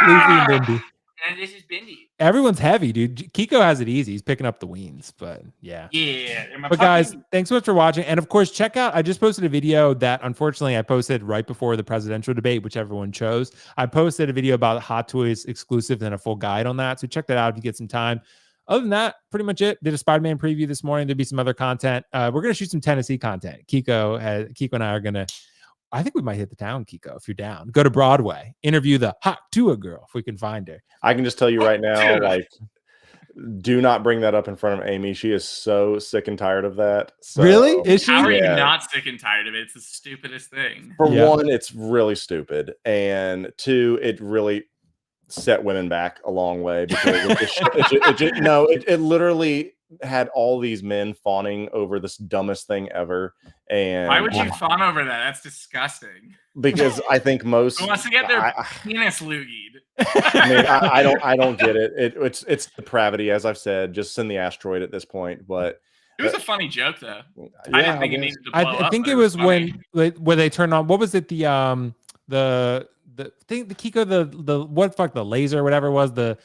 and Bindi. And this is Bindi. Everyone's heavy, dude. Kiko has it easy. He's picking up the weens, but yeah. Yeah. But guys, thanks so much for watching. And of course, check out, I just posted a video that unfortunately I posted right before the presidential debate, which everyone chose. I posted a video about Hot Toys exclusive and a full guide on that. So check that out if you get some time. Other than that, pretty much it. Did a Spider-Man preview this morning. There'll be some other content. We're going to shoot some Tennessee content. Kiko and I are going to, I think we might hit the town, Kiko, if you're down. Go to Broadway, interview the Hot Tua girl if we can find her. I can just tell you right now, do not bring that up in front of Amy. She is so sick and tired of that. So, really? Is she? How are you not sick and tired of it? It's the stupidest thing. For one, it's really stupid. And two, it really set women back a long way because it literally had all these men fawning over this dumbest thing ever. And why would you fawn over that? That's disgusting. Because I think most who wants to get their penis loogied. I mean, I don't get it. It's depravity, as I've said. Just send the asteroid at this point. But it was a funny joke, though. I didn't think it needed to blow up. I think it was when they turned on. What was it? The thing, the Kiko, the laser, whatever it was, the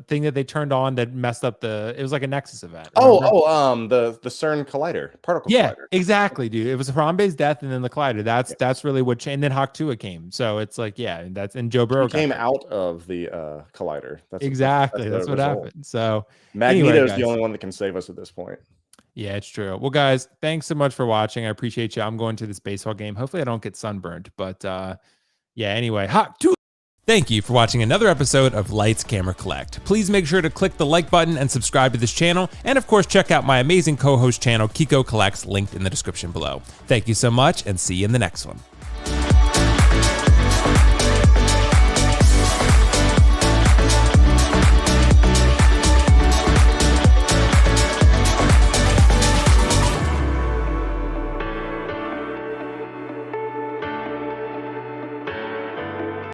thing that they turned on that messed up it was like a Nexus event. The CERN collider, particle collider. Yeah, exactly, dude. It was Harambe's death and then the collider. That's really what changed. And then Hawk Tua came. So it's like, yeah, and Joe Burrow came out of the collider. That's what happened. So Magneto's the only one that can save us at this point. Yeah, it's true. Well, guys, thanks so much for watching. I appreciate you. I'm going to this baseball game. Hopefully I don't get sunburned, but yeah, anyway, Hot Tua. Thank you for watching another episode of Lights, Camera, Collect. Please make sure to click the like button and subscribe to this channel. And of course, check out my amazing co-host channel, Kiko Collects, linked in the description below. Thank you so much and see you in the next one.